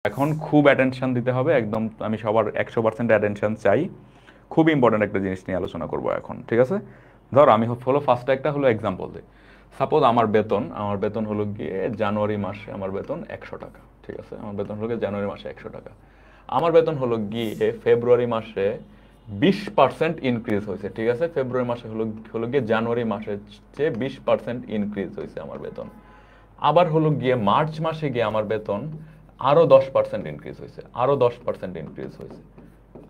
এখন খুব অ্যাটেনশন দিতে হবে একদম, আমি সবার 100% অ্যাটেনশন চাই। খুব ইম্পর্টেন্ট একটা জিনিস নিয়ে আলোচনা করবো এখন, ঠিক আছে? ধর আমি হলো ফার্স্ট একটা হলো এক্সাম্পল দিই। সাপোজ আমার বেতন হলো গিয়ে জানুয়ারি মাসে আমার বেতন 100 টাকা, ঠিক আছে? আমার বেতন হলো গিয়ে জানুয়ারি মাসে 100 টাকা। আমার বেতন হলো গিয়ে ফেব্রুয়ারি মাসে 20% ইনক্রিজ হয়েছে, ঠিক আছে? ফেব্রুয়ারি মাসে হলো হলো গিয়ে জানুয়ারি মাসের চেয়ে 20% ইনক্রিজ হয়েছে আমার বেতন। আবার হলো গিয়ে মার্চ মাসে গিয়ে আমার বেতন আরো 10% ইনক্রিজ হয়েছে, আরো 10% ইনক্রিজ হয়েছে,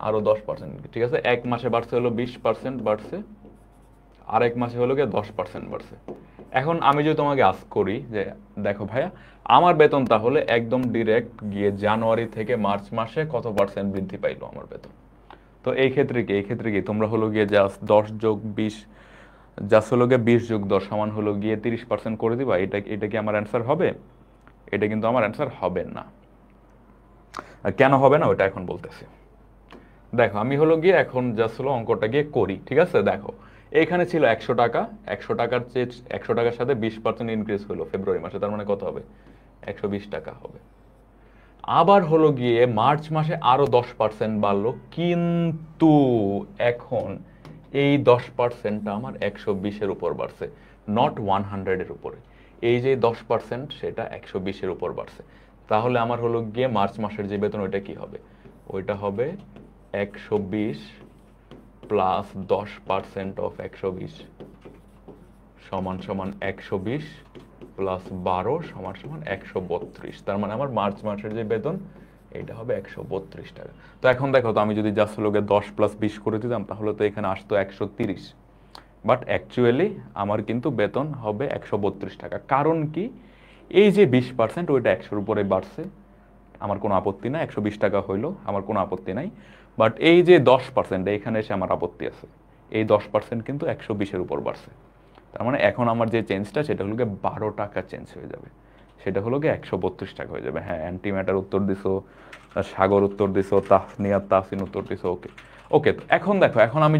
আরো 10%, ঠিক আছে? এক মাসে বাড়ছে হলো 20% বাড়ছে, আর এক মাসে হলো গিয়ে 10% বাড়ছে। এখন আমি যদি তোমাকে আস্ক করি যে দেখো ভাইয়া, আমার বেতন তাহলে একদম ডিরেক্ট গিয়ে জানুয়ারি থেকে মার্চ মাসে কত পার্সেন্ট বৃদ্ধি পাইলো আমার বেতন? তো এই ক্ষেত্রে কি তোমরা হলো গিয়ে জাস্ট 10+20, জাস্ট হলো গিয়ে 20+10 সমান হলো গিয়ে 30% করে দিবা? এটা কি আমার অ্যান্সার হবে? এটা কিন্তু আমার অ্যান্সার হবে না। আর কেন হবে না ওটা এখন বলতেছি। দেখো আমি হলো গিয়ে এখন জাস্ট হলো অঙ্কটা গিয়ে করি, ঠিক আছে? দেখো এখানে ছিল 100 টাকা, 100 টাকার চেয়ে 100 টাকার সাথে 20% ইনক্রিজ হলো ফেব্রুয়ারি মাসে, তার মানে কত হবে? 120 টাকা হবে। আবার হলো গিয়ে মার্চ মাসে আরো 10% বাড়লো, কিন্তু এখন এই 10%টা আমার 120-এর উপর বাড়ছে, নট 100-এর উপরে। এই যে 10% সেটা 120-এর উপর বাড়ছে। তাহলে আমার হলো গিয়ে মার্চ মাসের যে বেতন ওইটা কি হবে? ওইটা হবে 120 প্লাস 10% অফ 120 সমান সমান 120 প্লাস 12 সমান সমান 132। তার মানে আমার মার্চ মাসের যে বেতন এইটা হবে 132 টাকা। তো এখন দেখো তো, আমি যদি জাস্ট লোকে 10+20 করে দিতাম তাহলে তো এখানে আসতো 130, বাট অ্যাকচুয়ালি আমার কিন্তু বেতন হবে 132 টাকা। কারণ কি? এই যে 20% ওইটা 100-র উপরে বাড়ছে, আমার কোনো আপত্তি নাই, 120 টাকা হইলো, আমার কোনো আপত্তি নাই। বাট এই যে 10% এখানে এসে আমার আপত্তি আছে। এই 10% কিন্তু 120-এর উপর বাড়ছে। তার মানে এখন আমার যে চেঞ্জটা সেটা হলো গিয়ে 12 টাকা চেঞ্জ হয়ে যাবে, সেটা হলো গিয়ে 132 টাকা হয়ে যাবে। হ্যাঁ, অ্যান্টি ম্যাটার উত্তর দিছো, সাগর উত্তর দিছো, তাসনিয়া তাসিন উত্তর দিছো। ওকে ওকে, তো এখন দেখো, এখন আমি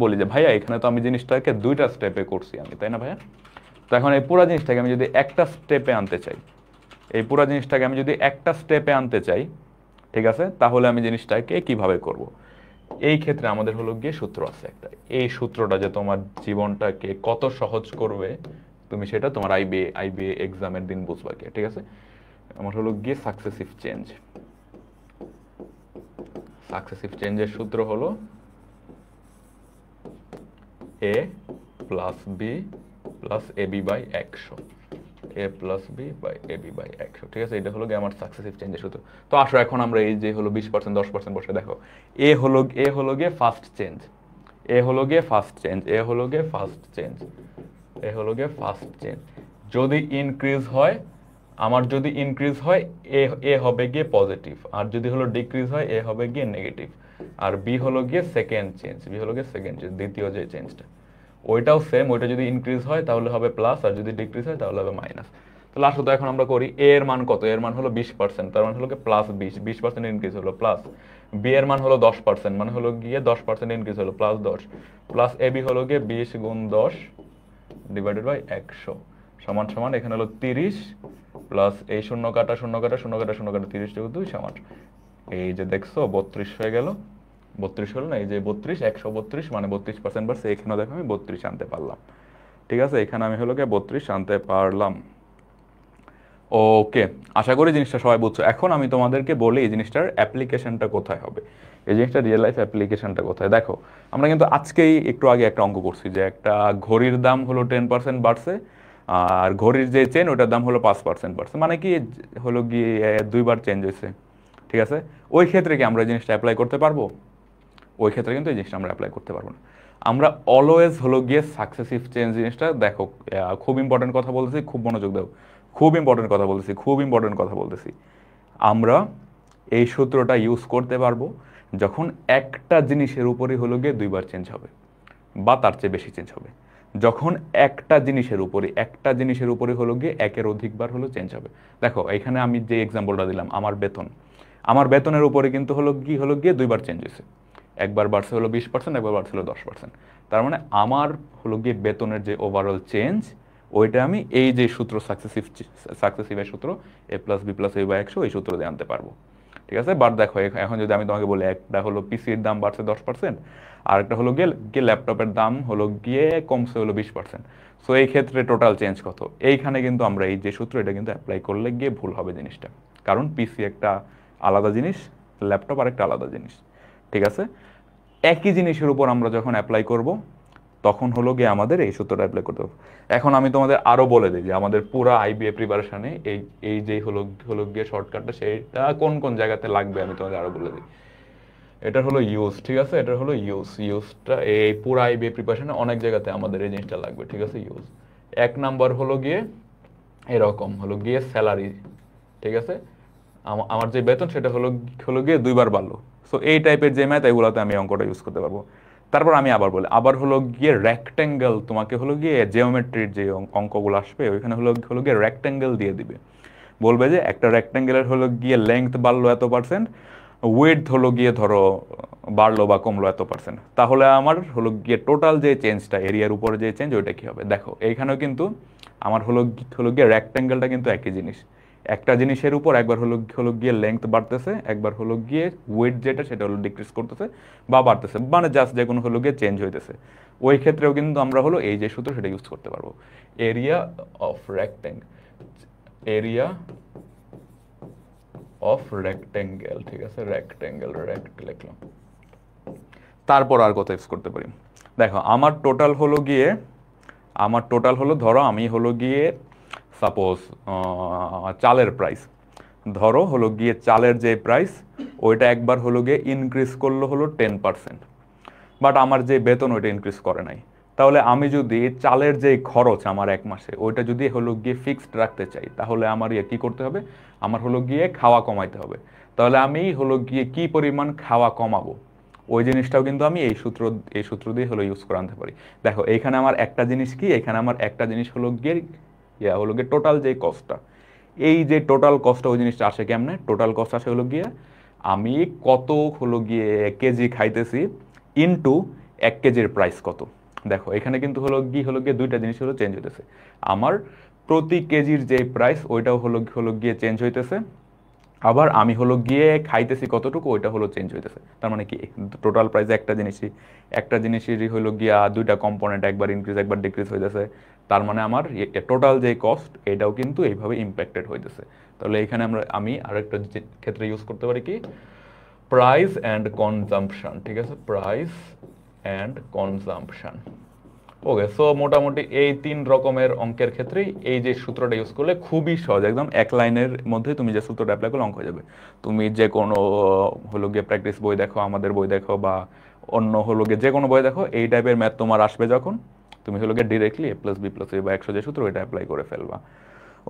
বলি যে ভাইয়া এখানে তো আমি জিনিসটাকে 2টা স্টেপে করছি আমি, তাই না ভাইয়া? তো এখন এই পুরো জিনিসটাকে আমি যদি একটা স্টেপে আনতে চাই, এই পুরো জিনিসটাকে আমি যদি একটা স্টেপে আনতে চাই, ঠিক আছে, তাহলে আমি জিনিসটাকে কিভাবে করব? এই ক্ষেত্রে আমাদের হলো গিয়ে সূত্র আছে একটা। এই সূত্রটা যে তোমার জীবনটাকে কত সহজ করবে, তুমি সেটা তোমার আইবিএ এক্সামের দিন বুঝবা কি, ঠিক আছে? আমার হলো গিয়ে সাকসেসিভ চেঞ্জের সূত্র হলো A plus B plus AB by 100, A plus B by AB by 100, ঠিক আছে? এটা হলো গিয়ে আমার সাকসেসিভ চেঞ্জের সূত্র। তো আসো এখন আমরা এই যে হলো 20% 10% বসে দেখো, এ হলো গিয়ে ফার্স্ট চেঞ্জ, এ হলো গিয়ে ফার্স্ট চেঞ্জ, এ হলো গিয়ে ফার্স্ট চেঞ্জ, এ হলো গিয়ে ফার্স্ট চেঞ্জ। যদি ইনক্রিজ হয়, আমার যদি ইনক্রিজ হয় এ এ হবে গিয়ে পজিটিভ, আর যদি হলো ডিক্রিজ হয় এ হবে গিয়ে নেগেটিভ। আর বি হলো গিয়ে সেকেন্ড চেঞ্জ, বি হলো গিয়ে সেকেন্ড চেঞ্জ, দ্বিতীয় যে চেঞ্জটা ওইটাও সেম, ওইটা যদি ইনক্রিজ হয় তাহলে হবে প্লাস, আর যদি ডিক্রিজ হয় তাহলে হবে মাইনাস। তো লাস্ট তো এখন আমরা করি এ এর মান কত? এর মান হলো 20%, তার মানে হলো গিয়ে প্লাস 20% ইনক্রিজ হলো প্লাস। বি এর মান হলো 10%, মানে হলো গিয়ে 10% ইনক্রিজ হলো প্লাস 10, প্লাস এ বি হলো গিয়ে 20 গুণ 10 ডিভাইডেড বাই 100 সমান সমান এখানে হলো 30 প্লাস এই শূন্য কাটা শূন্য কাটা শূন্য কাটা শূন্য কাটা 30 × 2 সমান, এই যে দেখছো 32 হয়ে গেল। 32 হলো না, এই যে 32, 132 মানে 32% বাড়ছে। এখানে দেখো আমি 32 আনতে পারলাম, ঠিক আছে? এখানে আমি হলো গিয়ে 32 আনতে পারলাম। ওকে, আশা করি জিনিসটা সবাই বুঝছো। এখন আমি তোমাদেরকে বলি এই জিনিসটার অ্যাপ্লিকেশনটা কোথায় হবে, এই জিনিসটা রিয়েল লাইফ অ্যাপ্লিকেশনটা কোথায়। দেখো আমরা কিন্তু আজকেই একটু আগে একটা অঙ্ক করছি যে একটা ঘড়ির দাম হলো 10% বাড়ছে, আর ঘড়ির যে চেন ওটার দাম হলো 5% বাড়ছে, মানে কি হলো গিয়ে 2বার চেঞ্জ হয়েছে, ঠিক আছে? ওই ক্ষেত্রে কি আমরা এই জিনিসটা অ্যাপ্লাই করতে পারবো? ওই ক্ষেত্রে কিন্তু এই জিনিসটা আমরা অ্যাপ্লাই করতে পারবো না। আমরা অলওয়েজ হলো গিয়ে সাকসেসিভ চেঞ্জ জিনিসটা দেখো, খুব ইম্পর্টেন্ট কথা বলতেছি, খুব মনোযোগ দাও, খুব ইম্পর্টেন্ট কথা বলতেছি, খুব ইম্পর্টেন্ট কথা বলতেছি। আমরা এই সূত্রটা ইউজ করতে পারবো যখন একটা জিনিসের উপরই হলো গিয়ে 2বার চেঞ্জ হবে বা তার চেয়ে বেশি চেঞ্জ হবে। যখন একটা জিনিসের উপরে হলো গিয়ে একের অধিকবার হলো চেঞ্জ হবে। দেখো এখানে আমি যে এক্সাম্পলটা দিলাম, আমার বেতনের উপরে কিন্তু হলো গিয়ে 2বার চেঞ্জ হয়েছে। একবার বাড়ছে হলো 20%, একবার বাড়ছে হলো 10%। তার মানে আমার হলো গিয়ে বেতনের যে ওভারঅল চেঞ্জ ওইটা আমি এই যে সূত্র সাকসেসিভের সূত্র a+b+a/100 এই সূত্র দিয়ে আনতে পারবো। ঠিক আছে, বাট দেখো এখন যদি আমি তোমাকে বলি একটা হলো পিসির দাম বাড়ছে 10%, আর একটা হলো গিয়ে ল্যাপটপের দাম হলো গিয়ে কমছে হলো 20%, সো এই ক্ষেত্রে টোটাল চেঞ্জ কত? এইখানে কিন্তু আমরা এই যে সূত্র এটা কিন্তু অ্যাপ্লাই করলে গিয়ে ভুল হবে জিনিসটা, কারণ পিসি একটা আলাদা জিনিস, ল্যাপটপ আরেকটা আলাদা জিনিস। ঠিক আছে, একই জিনিসের উপর আমরা যখন অ্যাপ্লাই করব তখন হলো গিয়ে আমাদের এই সূত্রটা অ্যাপ্লাই করতে হবে। এখন আমি তোমাদের আরো বলে দিই যে আমাদের পুরো আইবিএ প্রিপারেশনে এই এই যে হলো হলো গিয়ে শর্টকাটটা সেটা কোন কোন জায়গাতে লাগবে আমি তোমাদের আরো বলে দিই। এটা হলো ইউজ, ঠিক আছে, এটা হলো ইউজটা এই পুরো আইবিএ প্রিপারেশনে অনেক জায়গাতে আমাদের এই জিনিসটা লাগবে। ঠিক আছে, ইউজ এক নাম্বার হলো গিয়ে এরকম হলো গিয়ে স্যালারি। ঠিক আছে, আমার যে বেতন সেটা হলো হলো গিয়ে 2বার বাড়লো, সো এই টাইপের যে ম্যাথ এগুলোতে আমি অঙ্কটা ইউজ করতে পারবো। তারপর আমি আবার বলি, আবার হলো গিয়ে রেক্টেঙ্গেল, তোমাকে হলো গিয়ে জিওমেট্রির যে অঙ্কগুলো আসবে ওইখানে হলো হলো গিয়ে রেক্টেঙ্গেল দিয়ে দিবে, বলবে যে একটা রেক্টেঙ্গেলের হলো গিয়ে লেংথ বাড়লো এত%, উইডথ হলো গিয়ে ধরো বাড়লো বা কমলো এত%, তাহলে আমার হলো গিয়ে টোটাল যে চেঞ্জটা এরিয়ার উপরে যে চেঞ্জ ওইটা কি হবে। দেখো এইখানেও কিন্তু আমার হলো হলো গিয়ে রেক্টেঙ্গেলটা কিন্তু একই জিনিস, একটা জিনিসের উপর একবার হলো হলো গিয়ে লেংথ বাড়তেছে, একবার হলো গিয়ে ওয়েট যেটা সেটা হলো ডিক্রিজ করতেছে বা বাড়তেছে, মানে জাস্ট যে কোনো হলো গিয়ে চেঞ্জ হইতেছে। ওই ক্ষেত্রেও কিন্তু আমরা হলো এই যে সূত্র সেটা ইউজ করতে পারবো, area of rectangle, area of rectangle. ঠিক আছে, রেক্টেঙ্গেল লিখলাম। তারপর আর কত ইউজ করতে পারি, দেখো আমার টোটাল হলো ধরো আমি হলো গিয়ে সাপোজ চালের প্রাইস, ধরো হলো গিয়ে চালের যে প্রাইস ওইটা একবার হলো গিয়ে ইনক্রিজ করলো হলো 10%, বাট আমার যে বেতন ওইটা ইনক্রিজ করে নাই। তাহলে আমি যদি চালের যে খরচ আমার এক মাসে ওইটা যদি হলো গিয়ে ফিক্সড রাখতে চাই তাহলে আমার কি করতে হবে, আমার হলো গিয়ে খাওয়া কমাইতে হবে। তাহলে আমি হলো গিয়ে কি পরিমাণ খাওয়া কমাবো ওই জিনিসটাও কিন্তু আমি এই সূত্র দিয়ে হলো ইউজ করে আনতে পারি। দেখো এইখানে আমার একটা জিনিস কি, এখানে আমার একটা জিনিস হলো গিয়ে হলো গিয়ে টোটাল যে কস্টটা, এই যে টোটাল কস্টটা ওই জিনিসটা আসে কেমনে, টোটাল কস্ট আসে হলো গিয়ে আমি কত হলো গিয়ে কেজি খাইতেছি ইনটু 1 কেজির প্রাইস কত। দেখো এখানে কিন্তু হলো গিয়ে দুইটা জিনিস হলো চেঞ্জ হইতেছে, আমার প্রতি কেজির যে প্রাইস ওইটাও হলো গিয়ে চেঞ্জ হইতেছে, আবার আমি হলো গিয়ে খাইতেছি কতটুকু ওইটা হলো চেঞ্জ হইতেছে। তার মানে কি টোটাল প্রাইসে একটা জিনিসেরই হলো গিয়া দুইটা কম্পোনেন্ট একবার ইনক্রিজ একবার ডিক্রিজ হইতেছে, তার মানে আমার টোটাল যে কস্ট এটাও কিন্তু এইভাবে ইম্প্যাক্টেড হইতেছে। তাহলে এখানে আমি আরেকটা ক্ষেত্রে ইউজ করতে পারি কি, প্রাইস অ্যান্ড কনজাম্পশন। ঠিক আছে, price and consumption. Okay, so মোটামুটি এই 3 রকমের অঙ্কের ক্ষেত্রেই এই যে সূত্রটা ইউজ করলে খুবই সহজ, একদম এক লাইনের মধ্যে তুমি যে সূত্রটা অ্যাপ্লাই করলে অঙ্ক হয়ে যাবে। তুমি যে কোনো হলো গিয়ে প্র্যাকটিস বই দেখো, আমাদের বই দেখো, বা অন্য হলো গিয়ে যে কোনো বই দেখো, এই টাইপের ম্যাথ তোমার আসবে যখন তুমি হলো গিয়ে ডিরেক্টলি a+b+a/100 যে সূত্র ওইটা অ্যাপ্লাই করে ফেলবা।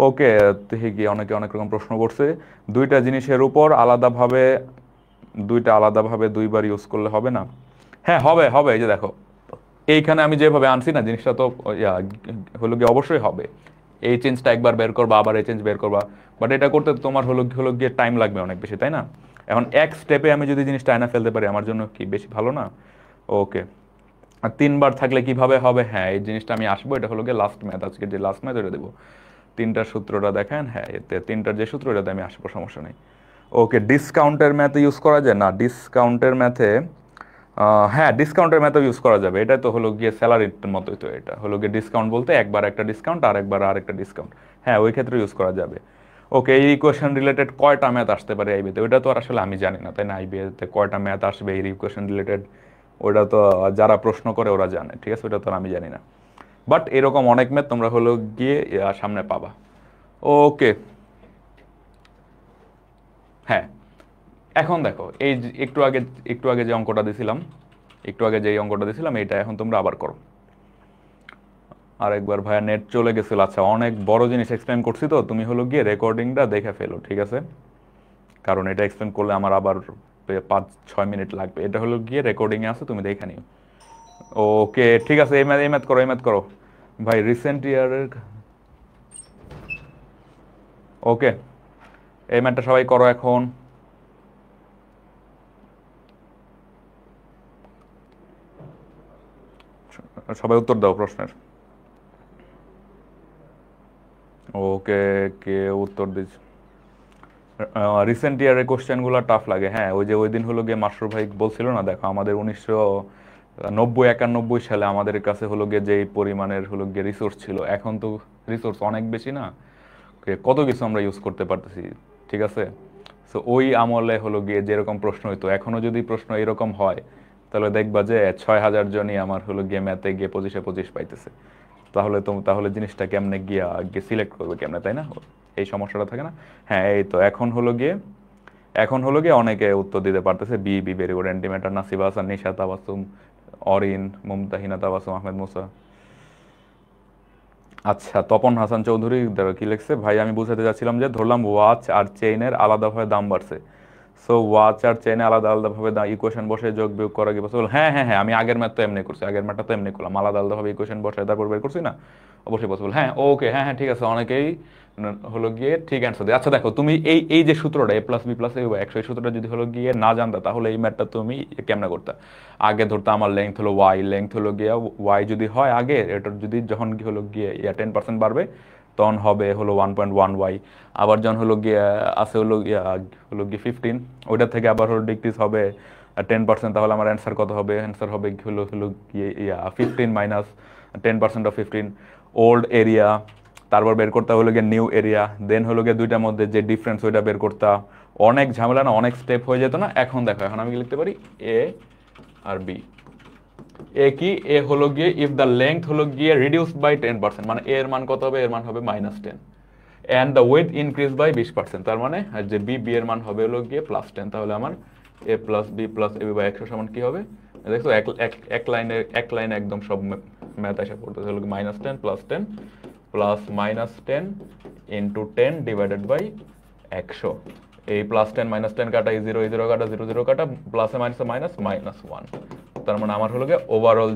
ওকে, দেখি কি অনেকে অনেক রকম প্রশ্ন করছে, দুইটা জিনিসের উপর আলাদাভাবে 2বার ইউজ করলে হবে না? হ্যাঁ হবে হবে, এই যে দেখো এইখানে আমি যেভাবে আনছি না জিনিসটা তো হলো গিয়ে অবশ্যই হবে, এই চেঞ্জটা একবার বের করবা আবার এই চেঞ্জ বের করবা, বাট এটা করতে তোমার হলো গিয়ে টাইম লাগবে অনেক বেশি, তাই না? এখন এক স্টেপে আমি যদি জিনিসটা আয়না ফেলতে পারি আমার জন্য কি বেশি ভালো না? ওকে, আর 3বার থাকলে কিভাবে হবে, হ্যাঁ এই জিনিসটা আমি আসবো, এটা হলো গিয়ে লাস্ট ম্যাথ, আজকে যে লাস্ট ম্যাথ ওটা দেবো। 3টার সূত্রটা দেখেন, হ্যাঁ এতে 3টার যে সূত্র এটাতে আমি আসবো, সমস্যা নেই। ওকে, ডিসকাউন্টের ম্যাথে ইউজ করা যায় না? ডিসকাউন্টের ম্যাথে হ্যাঁ ডিসকাউন্টের ম্যাথড ইউজ করা যাবে, এটা তো হলো গিয়ে স্যালারির মতোই, তো এটা হলো গিয়ে ডিসকাউন্ট বলতে একবার একটা ডিসকাউন্ট আর একবার আরেকটা ডিসকাউন্ট, হ্যাঁ ওই ক্ষেত্রে ইউজ করা যাবে। ওকে, এই ইকুয়েশন রিলেটেড কয়টা ম্যাথ আসতে পারে আইবিতে, ওইটা তো আর আসলে আমি জানি না, তাই না? আইবিতে কয়টা ম্যাথ আসবে এই ইকুয়েশন রিলেটেড ওটা তো যারা প্রশ্ন করে ওরা জানে, ঠিক আছে, ওটা তো আর আমি জানি না, বাট এরকম অনেক ম্যাথ তোমরা হলো গিয়ে সামনে পাবা। ওকে, হ্যাঁ এখন দেখো এই একটু আগে যে অঙ্কটা দিছিলাম, এটা এখন তোমরা আবার করো আরেকবার। ভাইয়া নেট চলে গেছিল, আচ্ছা অনেক বড় জিনিস এক্সপ্লেন করছি তো তুমি হলো গিয়ে রেকর্ডিংটা দেখে ফেলো, ঠিক আছে, কারণ এটা এক্সপ্লেন করলে আমার আবার 5-6 মিনিট লাগবে, এটা হলো গিয়ে রেকর্ডিং এ আছে তুমি দেখে নিও। ওকে ঠিক আছে, এই ম্যাথ করো ভাই, রিসেন্ট ইয়ারের। ওকে, এই ম্যাথটা সবাই করো এখন। সবাই উত্তর দাও প্রশ্নের। ওকে, কে উত্তর দিচ্ছে? রিসেন্ট ইয়ারের কোশ্চেনগুলো টাফ লাগে, হ্যাঁ। ওই যে ওই দিন হলো গিয়ে মাসরুর ভাই বলছিল না, দেখো আমাদের 1990-91 সালে আমাদের কাছে হলো গিয়ে যেই পরিমাণের হলো গিয়ে রিসোর্স ছিল, এখন তো রিসোর্স অনেক বেশি না, কত কিছু আমরা ইউজ করতে পারতেছি, ঠিক আছে। সো ওই আমলে হলো গিয়ে যেরকম প্রশ্ন হইতো, এখনো যদি প্রশ্ন এরকম হয়, তাহলে দেখবা যে 6,000 জনই আমার হলো গিয়ে ম্যাথে গিয়ে 25-25 পাইতেছে। তাহলে জিনিসটা কেমনে গিয়ে সিলেক্ট করবে কেমনে, তাই না? এই সমস্যাটা থাকে না। হ্যাঁ, এই তো এখন হলো গিয়ে অনেকে উত্তর দিতে পারতেছে। B B very good. Antimatter, Nasiba Hasan, Nisha Tabassum, Orin, Mumtahina Tabassum, Ahmed Musa. আচ্ছা, তপন হাসান চৌধুরী দেখো কি লিখছে, ভাই আমি বুঝাতে চাচ্ছিলাম যে ধরলাম ওয়াচ আর চেইনের আলাদাভাবে দাম বাড়ছে, সো ওয়াচ আর চেইনে আলাদা আলাদাভাবে ইকুয়েশন বসে যোগ বিয়োগ করা কি পসিবল? হ্যাঁ হ্যাঁ হ্যাঁ, আমি আগের ম্যাথ তো এমনি করছি, আগের ম্যাথটা তো এমনি করলাম, আলাদা আলাদাভাবে ইকুয়েশন বসে তারপর বের করছি না, অবশ্যই পসিবল। হ্যাঁ ওকে, হ্যাঁ হ্যাঁ ঠিক আছে, অনেকেই হলো গিয়ে ঠিক অ্যান্সার দেয়। আচ্ছা দেখো, তুমি এই এই যে সূত্রটা a প্লাস বি প্লাস এ 100, এই সূত্রটা যদি হলো গিয়ে না জানতা, তাহলে এই ম্যাথটা তুমি কেমনে করতে? আগে ধরতে আমার লেন্থ হলো ওয়াই, লেন্থ হলো গিয়ে ওয়াই যদি হয় আগে, এটার যদি যখন কি হলো গিয়ে 10% বাড়বে, তখন হবে হলো 1.1 ওয়াই। আবার যখন হলো গিয়ে আছে হলো গিয়ে 15, ওইটা থেকে আবার হলো ডিক্রিজ হবে 10%, তাহলে আমার অ্যান্সার কত হবে? অ্যান্সার হবে হলো হলো গিয়ে 15 মাইনাস 10% অফ 15, ওল্ড এরিয়া। তারপর বের করতে হলো গিয়ে নিউ এরিয়া, দেন হলো গিয়ে দুইটার মধ্যে যে ডিফারেন্স ওইটা বের করতে। অনেক ঝামেলা না, অনেক স্টেপ হয়ে যেত না? এখন দেখো, এখন আমি কি লিখতে পারি? এ আর বি। এ কি? এ হলো গিয়ে ইফ দ্য লেংথ হলো গিয়ে রিডিউস বাই 10%, মানে এর মান কত হবে? এর মান হবে -10, and the weight increase by 20%, তার মানে আর যে বি এর মান হবে হলো গিয়ে +10, তাহলে আমার A plus B plus A B by 100 সমান কি হবে? দেখছো, এক লাইনে একদম সব ম্যাথ আসা পড়তেছে হলো -10 +10 প্লাস -10 ইন্টু 10 ডিভাইডেড বাই 100। এই +10 -10 কাটা, এই 0 কাটা, 0 কাটা, প্লাসে মাইনাসে মাইনাস, -1। তার মানে আমার হলো গিয়ে ওভারঅল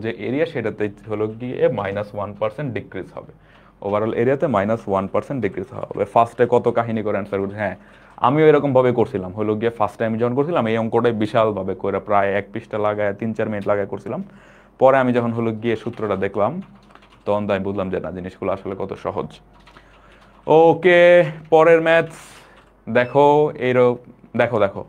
যে এরিয়া সেটাতে হলো গিয়ে -1% ডিক্রিজ হবে। ওভারঅল এরিয়াতে -1% ডিক্রিজ হবে। ফার্স্টে কত কাহিনী করে অ্যান্সার করছি, হ্যাঁ আমিও এরকম ভাবে করছিলাম। হলো গিয়ে ফার্স্ট টাইম যখন করছিলাম এই অঙ্কটাই বিশাল ভাবে করে প্রায় 1 পৃষ্ঠা লাগায় 3-4 মিনিট লাগায় করছিলাম। পরে আমি যখন হলো গিয়ে সূত্রটা দেখলাম, তখন তো আমি বুঝলাম যে না, জিনিসগুলো আসলে কত সহজ। ওকে, পরের ম্যাথস দেখো। দেখো দেখো,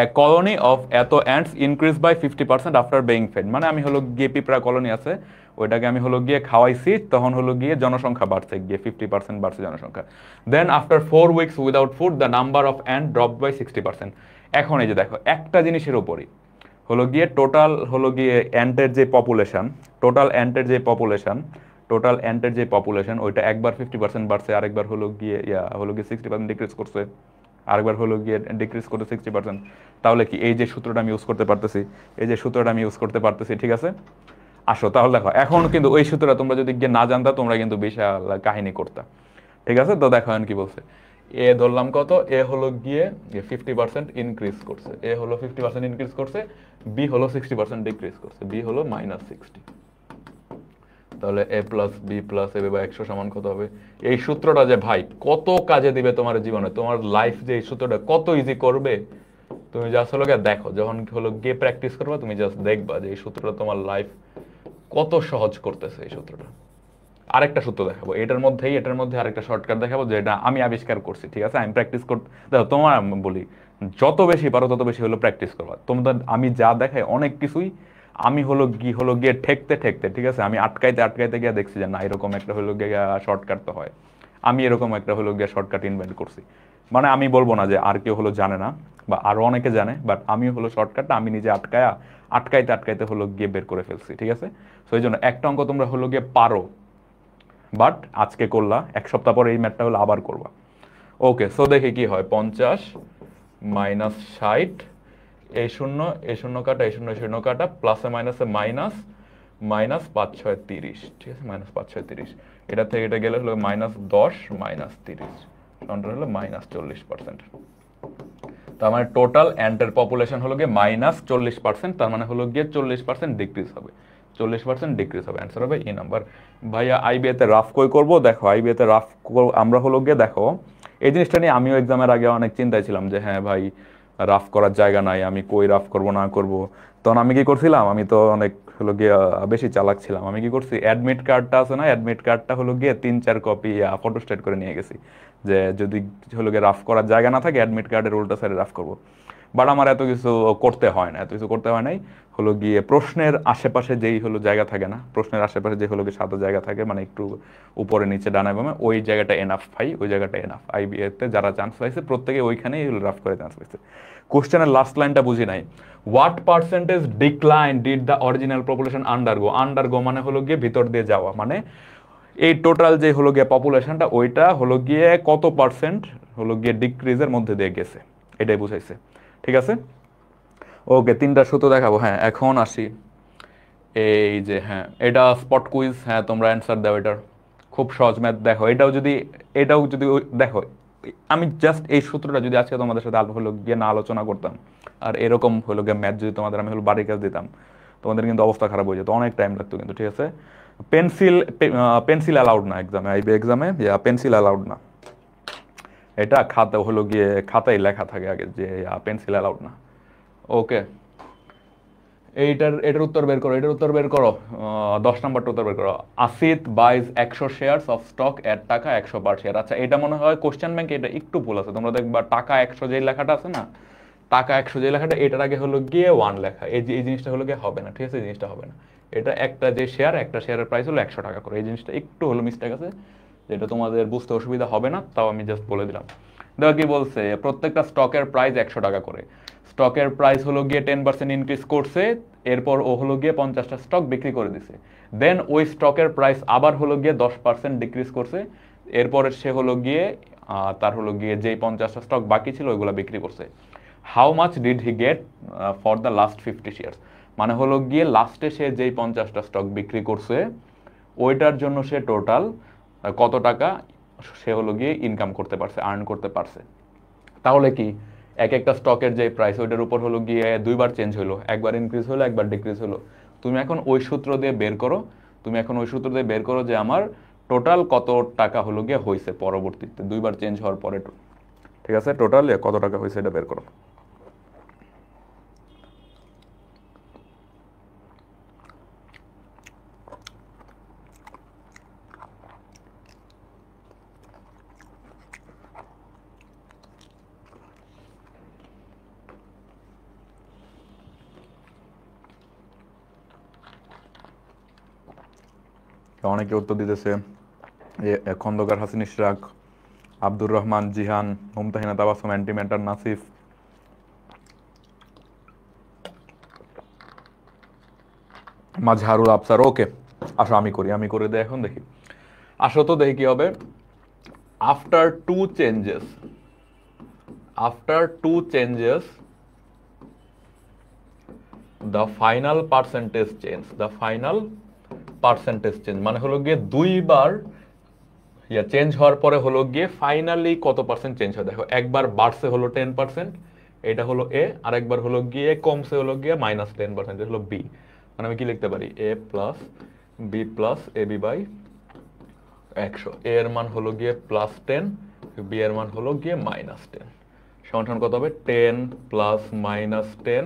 a colony of এত ants increase by 50% after being fed, মানে আমি হলো গিয়ে পিঁপড়া কলোনি আছে, ওইটাকে আমি হলো গিয়ে খাওয়াইছি, তখন হলো গিয়ে জনসংখ্যা বাড়ছে গিয়ে 50% বাড়ছে জনসংখ্যা। Then after 4 weeks without food the number of ant drop by 60%। এখন এই যে দেখো, একটা জিনিসের উপরই হলো গিয়ে হলো গিয়ে অ্যান্টের যে পপুলেশন, টোটাল অ্যান্টের যে পপুলেশন ওইটা একবার 50% বাড়ছে, আরেকবার হলো গিয়ে 60% ডিক্রিজ করছে, আরেকবার হলো গিয়ে ডিক্রিজ করতে 60%। তাহলে কি এই যে সূত্রটা আমি ইউজ করতে পারতেছি, ঠিক আছে। আসো তাহলে দেখো, এখন কিন্তু ওই সূত্রটা তোমরা যদি গিয়ে না জানতা, তোমরা কিন্তু বিশাল কাহিনী করতা, ঠিক আছে। তো দেখো এখন কি বলছে, এ ধরলাম কত, এ হলো গিয়ে 50% ইনক্রিজ করছে, বি হলো 60% ডিক্রিজ করছে, বি হলো -60। তাহলে a প্লাস বি প্লাস এ বা 100 সমান কত হবে? এই সূত্রটা যে ভাই কত কাজে দিবে তোমার জীবনে, তোমার লাইফ যে এই সূত্রটা কত ইজি করবে, তুমি জাস্ট হলো গিয়ে দেখো, যখন হলো গিয়ে প্র্যাকটিস করবা, তুমি জাস্ট দেখবা যে এই সূত্রটা তোমার লাইফ কত সহজ করতেছে এই সূত্রটা। আরেকটা সূত্র দেখাবো, এটার মধ্যে আরেকটা শর্টকাট দেখাবো, যেটা আমি আবিষ্কার করছি, ঠিক আছে। আমি প্র্যাকটিস করতে দেখো, তোমার আমি বলি, যত বেশি পারো তত বেশি হলো প্র্যাকটিস করবা। তোমাদের আমি যা দেখাই অনেক কিছুই আমি হলো গিয়ে ঠেকতে, ঠিক আছে, আমি আটকাইতে গিয়ে দেখছি যে না, এরকম একটা হলো গিয়ে শর্টকাট তো হয়। আমি এরকম একটা হলো গিয়ে শর্টকাট ইনভেন্ট করছি। মানে আমি বলবো না যে আর কেউ হলো জানে না, বা আরো অনেকে জানে, বাট আমি হলো শর্টকাটটা আমি নিজে আটকাইতে হলো গিয়ে বের করে ফেলছি, ঠিক আছে। তো এই জন্য একটা অঙ্ক তোমরা হলো গিয়ে পারো, বাট আজকে করলা, 1 সপ্তাহ পরে এই ম্যাথটা হলো আবার করবা। ওকে, সো দেখি কি হয়। 50 -60, এই শূন্য কাটা, এই শূন্য কাটা, প্লাসে মাইনাসে মাইনাস, -5 6 30, ঠিক আছে, -5 6 30, এটা থেকে এটা গেলে হলো -10 -30, কাউন্টার হলো -40%। তার মানে টোটাল অ্যান্টের পপুলেশন হলো গিয়ে -40%, তার মানে হলো গিয়ে 40% ডিক্রিজ হবে, 40% ডিক্রিজ হবে। অ্যান্সার হবে এই নাম্বার। ভাইয়া আইবিএতে রাফ কই করবো? দেখো আইবিএতে রাফ আমরা হলো গিয়ে দেখো, এই জিনিসটা নিয়ে আমিও এক্সামের আগে অনেক চিন্তায় ছিলাম যে হ্যাঁ ভাই, রাফ করার জায়গা নাই, আমি কই রাফ করব না করব। তখন আমি কি করছিলাম, আমি তো অনেক হলো গিয়ে বেশি চালাক ছিলাম। আমি কি করছি, অ্যাডমিট কার্ডটা আছে না, অ্যাডমিট কার্ডটা হলো গিয়ে 3-4 কপি ফটোস্টেট করে নিয়ে গেছি, যে যদি হলো গিয়ে রাফ করার জায়গা না থাকে অ্যাডমিট কার্ডের উল্টা সাইডে রাফ করবো। বাট আমার এত কিছু করতে হয় না, এত কিছু করতে হয় নাই। হলো গিয়ে প্রশ্নের আশেপাশে যেই হলো জায়গা থাকে না, প্রশ্নের আশেপাশে যে হলো গিয়ে সাদা জায়গা থাকে, মানে একটু উপরে নিচে ডানে বামে, ওই জায়গাটা এনাফ ভাই, ওই জায়গাটা এনাফ। আইবিএতে যারা চান্স পাইছে প্রত্যেকে ওইখানেই রাফ করে চান্স পাইছে। কোশ্চেনের লাস্ট লাইনটা বুঝি নাই, what percentage decline did the original population undergo. Undergo মানে হলো গিয়ে ভিতর দিয়ে যাওয়া, মানে এই টোটাল যে হলো গিয়ে পপুলেশনটা, ওইটা হলো গিয়ে কত পার্সেন্ট হলো গিয়ে ডিক্রিজের মধ্যে দিয়ে গেছে, এটাই বুঝাইছে। ঠিক আছে, ওকে, 3টা সূত্র দেখাবো। হ্যাঁ, এখন আসি এই যে, হ্যাঁ এটা স্পট কুইজ, হ্যাঁ তোমরা অ্যান্সার দাও এটার। খুব সহজ ম্যাথ। দেখো এটাও যদি দেখো, আমি জাস্ট এই সূত্রটা যদি আজকে তোমাদের সাথে হলো গিয়ে না আলোচনা করতাম, আর এরকম হলো গিয়ে ম্যাথ যদি তোমাদের আমি হলো বাড়ির কাজ দিতাম, তোমাদের কিন্তু অবস্থা খারাপ হয়ে যেত, অনেক টাইম লাগতো কিন্তু। ঠিক আছে, পেন্সিল অ্যালাউড না এক্সামে, আইবি এক্সামে পেন্সিল অ্যালাউড না। এটা খাতা হলো গিয়ে খাতায় লেখা থাকে আগে যে পেন্সিল অ্যালাউড না। ওকে, এটার উত্তর বের করো, এটার উত্তর বের করো। 10 নম্বরটা উত্তর বের করো। আসিত বাইজ 100 শেয়ারস অফ স্টক এর টাকা 100 পার শেয়ার। আচ্ছা, এটা মনে হয় কোশ্চেন ব্যাংকে এটা একটু ভুল আছে, তোমরা দেখবা টাকা 100 যে লেখাটা আছে না, টাকা 100 যে লেখাটা, এটার আগে হলো গিয়ে 1 লেখা, এই জিনিসটা হলো গিয়ে হবে না। ঠিক আছে, এই জিনিসটা হবে না। এটা একটা যে শেয়ার, একটা শেয়ারের প্রাইস হলো 100 টাকা করে, এই জিনিসটা একটু হলো মিস্টেক আছে, যেটা তোমাদের বুঝতে অসুবিধা হবে না, তাও আমি জাস্ট বলে দিলাম। দেখো কি বলছে, প্রত্যেকটা স্টকের প্রাইস 100 টাকা করে। স্টকের প্রাইস হলো গিয়ে 10% ইনক্রিজ করছে, এরপর ও হলো গিয়ে 50টা স্টক বিক্রি করে দিছে। দেন ওই স্টকের প্রাইস আবার হলো গিয়ে 10% ডিক্রিজ করছে, এরপরে সে হলো গিয়ে তার হলো গিয়ে যেই 50টা স্টক বাকি ছিল ওইগুলো বিক্রি করছে। How much did he get for the last 50 shares, মানে হলো গিয়ে লাস্টে সে যেই 50টা স্টক বিক্রি করছে ওইটার জন্য সে টোটাল কত টাকা সে হলো গিয়ে ইনকাম করতে পারছে, আর্ন করতে পারছে। তাহলে কি এক একটা স্টকের যে প্রাইস ওইটার উপর হলো গিয়ে দুইবার চেঞ্জ হলো, একবার ইনক্রিজ হলো একবার ডিক্রিজ হলো। তুমি এখন ওই সূত্র দিয়ে বের করো, যে আমার টোটাল কত টাকা হলো গিয়ে হয়েছে পরবর্তীতে দুইবার চেঞ্জ হওয়ার পরে। ঠিক আছে, টোটাল কত টাকা হয়েছে এটা বের করো। অনেকে উত্তর দিতেছে, খন্দকার হাসিন ইশরাক, আব্দুর রহমান, জিহান, মুমতাহিনা তাবাসসুম, অ্যান্টিমেন্টার, নাসিফ, মাজহারুল আফসার। ওকে, আসো আমি করে দেই এখন, দেখি আসো তো দেখি কি হবে। After two changes the final percentage change, মানে হলো গিয়ে দুইবার চেঞ্জ হওয়ার পরে হলো গিয়ে ফাইনালি কত পার্সেন্ট চেঞ্জ হয়। দেখো, একবার বাড়ছে হলো 10%, এটা হলো এ, আর একবার হলো গিয়ে কমছে হলো গিয়ে -10%, এটা হলো বি। মানে আমি কি লিখতে পারি, A plus B plus A B by 100। A এর মান হলো গিয়ে +10, বি এর মান হলো গিয়ে -10, সমান কত হবে 10 plus -10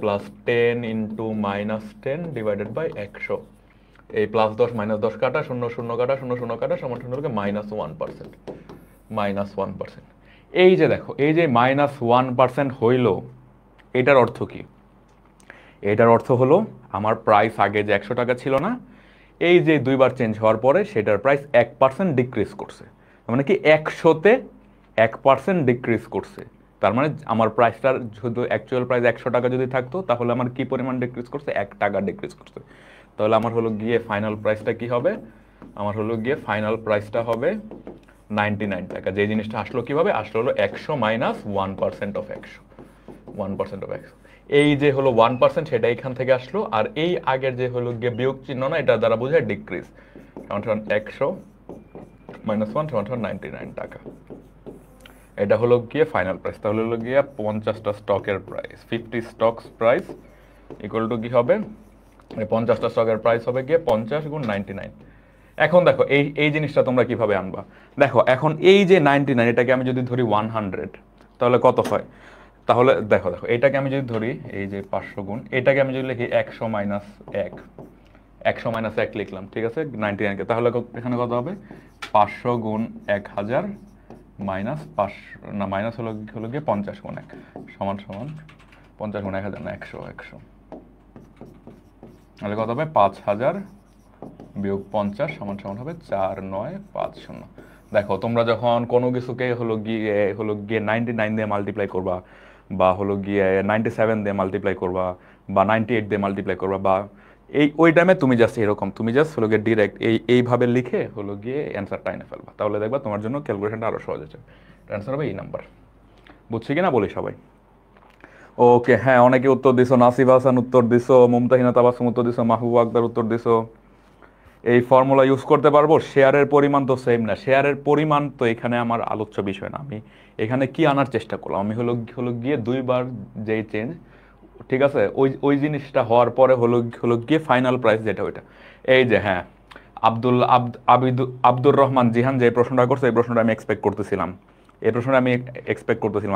plus 10 into -10 divided by 100। এই +10 -10 কাটা, 0 কাটা, 0 কাটা, সমান হলো -1%। এই যে দেখো, এই যে -1% হইল, এটার অর্থ কি? এটার অর্থ হলো আমার প্রাইস আগে যে 100 টাকা ছিল না, এই যে দুইবার চেঞ্জ হওয়ার পরে সেটার প্রাইস 1% ডিক্রিজ করছে। মানে কি 100-তে 1% ডিক্রিজ করছে, তার মানে আমার প্রাইসটার শুধু অ্যাকচুয়াল প্রাইস 100 টাকা যদি থাকতো তাহলে আমার কি পরিমাণ ডিক্রিজ করছে, 1 টাকা ডিক্রিজ করছে। তাহলে আমার হলো গিয়ে ফাইনাল প্রাইসটা কি হবে, আমার হলো গিয়ে ফাইনাল প্রাইসটা হবে 99 টাকা। যে জিনিসটা আসলো কিভাবে আসলো, হলো 100 মাইনাস 1% অফ 100। এই যে হলো 1% সেটা এখান থেকে আসলো, আর এই আগের যে হলো গিয়ে বিয়োগ চিহ্ন না, এটা দ্বারা বোঝায় ডিক্রিজ। 100 মাইনাস 1 99 টাকা। এটা হলো গিয়ে ফাইনাল প্রাইস। তাহলে হলো গিয়ে 50টা স্টকের price, 50 stocks price equal to কি হবে, 50টা স্টকের প্রাইস হবে গিয়ে 50 গুণ 99। এখন দেখো এই জিনিসটা তোমরা কিভাবে আনবা। দেখো এখন এই যে 99, এটাকে আমি যদি ধরি 100, তাহলে কত হয়? তাহলে দেখো দেখো এটাকে আমি যদি ধরি, এই যে 500 গুণ, এটাকে আমি যদি লিখি 100 মাইনাস 1, 100 মাইনাস 1 লিখলাম, ঠিক আছে 99কে, তাহলে এখানে কত হবে 500 গুণ 1000 মাইনাস 500 না মাইনাস হলো গিয়ে 50 গুণ 1 সমান সমান 50 গুণ 1000 না 100 তাহলে কত হবে 5000 বিয়োগ 50 সমান সমান হবে 4950। দেখো তোমরা যখন কোনো কিছুকে হলো গিয়ে 99 দিয়ে মাল্টিপ্লাই করবা, বা হলো গিয়ে 97 দিয়ে মাল্টিপ্লাই করবা, বা 98 দিয়ে মাল্টিপ্লাই করবা, বা ওই টাইমে তুমি জাস্ট এরকম হলো গিয়ে ডিরেক্ট এইভাবে লিখে হলো গিয়ে অ্যান্সারটা এনে ফেলবা, তাহলে দেখবা তোমার জন্য ক্যালকুলেশনটা আরো সহজ হচ্ছে। অ্যান্সার হবে এই নাম্বার। বুঝছি কিনা বলি সবাই? ওকে, হ্যাঁ অনেকে উত্তর দিছো, নাসিব হাসান উত্তর দিছো, মুমতাহিনা তাবাসসুম উত্তর দিছো, মাহবুব আক্তার উত্তর দিছো। এই ফর্মুলা ইউজ করতে পারবো? শেয়ারের পরিমাণ তো সেম না, শেয়ারের পরিমাণ তো এখানে আমার আলোচ্য বিষয় না। আমি এখানে কি আনার চেষ্টা করলাম, আমি হলো গিয়ে দুইবার যেই চেঞ্জ, ঠিক আছে, ওই জিনিসটা হওয়ার পরে হলো গিয়ে ফাইনাল প্রাইস যেটা ওইটা। এই যে হ্যাঁ, আব্দুর রহমান জিহান যে প্রশ্নটা করছে, এই প্রশ্নটা আমি এক্সপেক্ট করতেছিলাম,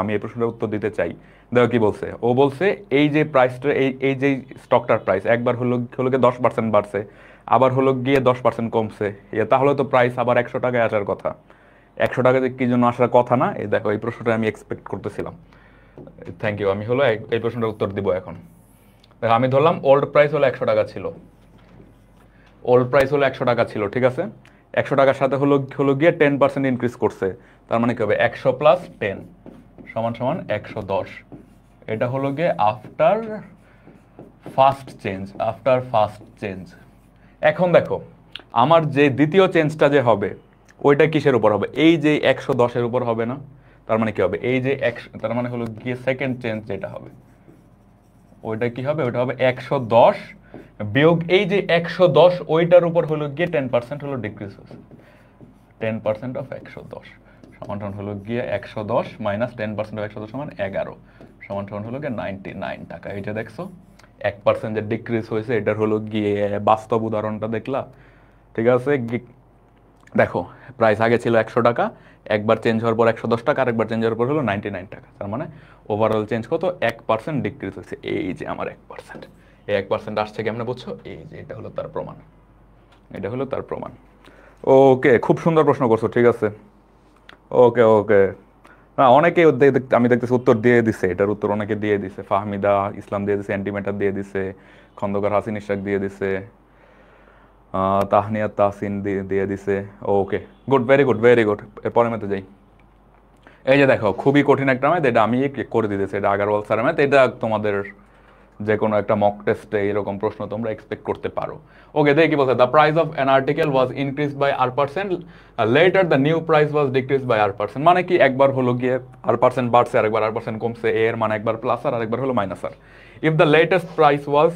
আমি এই প্রশ্নটার উত্তর দিতে চাই। দেখো কি বলছে, ও বলছে এই যে প্রাইসটা, এই যে স্টকটার প্রাইস একবার হলো গিয়ে 10% বাড়ছে, আবার হলো গিয়ে 10% কমছে, তাহলে তো প্রাইস আবার 100 টাকায় আসার কথা। 100 টাকাতে কি জন্য আসার কথা না? এই দেখো এই প্রশ্নটা আমি এক্সপেক্ট করতেছিলাম। Thank you. আমি হলো এই প্রশ্নটার উত্তর দিব এখন। দেখো আমি ধরলাম ওল্ড প্রাইস হলো 100 টাকা ছিল, ওল্ড প্রাইস হলো 100 টাকা ছিল, ঠিক আছে। 100 টাকার সাথে হলো গিয়ে 10% ইনক্রিজ করছে, তার মানে কি হবে 100 প্লাস 10 সমান সমান 110। এটা হলো গিয়ে আফটার ফার্স্ট চেঞ্জ। এখন দেখো আমার যে দ্বিতীয় চেঞ্জটা যে হবে ওইটা কিসের উপর হবে? এই যে 110-এর উপর হবে না? তার মানে কি হবে এই যে 100, তার মানে হলো গিয়ে সেকেন্ড চেঞ্জ যেটা হবে ওইটা কি হবে? ওইটা হবে 110 বিয়োগ এই যে 110, ওইটার উপর হলো গিয়ে 10% হলো ডিক্রিজ হয়েছে। 10% অফ 110 সমান হলো গিয়ে 110 মাইনাস 10% অফ 110 সমান 11 সমান হলো গিয়ে 99 টাকা। এটা দেখছো 1% যে ডিক্রিজ হয়েছে, এটার হলো গিয়ে বাস্তব উদাহরণটা দেখলা, ঠিক আছে। দেখো প্রাইস আগে ছিল 100 টাকা, একবার চেঞ্জ হওয়ার পর 110 টাকা, আরেকবার চেঞ্জ হওয়ার পর হলো 99 টাকা, তার মানে ওভারঅল চেঞ্জ কত? 1% ডিক্রিজ হয়েছে। এই যে আমার 1%, এই 1% আসছে কেমনে বুঝছো? এই যে এটা হলো তার প্রমাণ, এটা হলো তার প্রমাণ। ওকে, খুব সুন্দর প্রশ্ন করছো, ঠিক আছে। ওকে ওকে, না অনেকে আমি দেখতেছি উত্তর দিয়ে দিছে, এটার উত্তর অনেকে দিয়ে দিছে, ফাহমিদা ইসলাম দিয়ে দিছে, অ্যান্টিমেটার দিয়ে দিছে, খন্দকার হাসিন ইশরাক দিয়ে দিছে, তাহনিয়া তাহসিন দিয়ে দিছে। Okay good, very good very good. এরপরে মেতে যাই। এই যে দেখো খুবই কঠিন একটা ম্যাথ, এটা আমি করে দিতেছি, এটা আগারওয়াল স্যারের ম্যাথ। এটা তোমাদের যে কোনো একটা মক টেস্টে এরকম প্রশ্ন তোমরা এক্সপেক্ট করতে পারো। ওকে দেখি কি বলছে, the price of an article was increased by R%, later the new price was decrease by R%। মানে কি একবার হলো গিয়ে R% বাড়ছে, আরেকবার R% কমছে, এর মানে একবার প্লাস আর আরেকবার হলো minus r. If the latest price was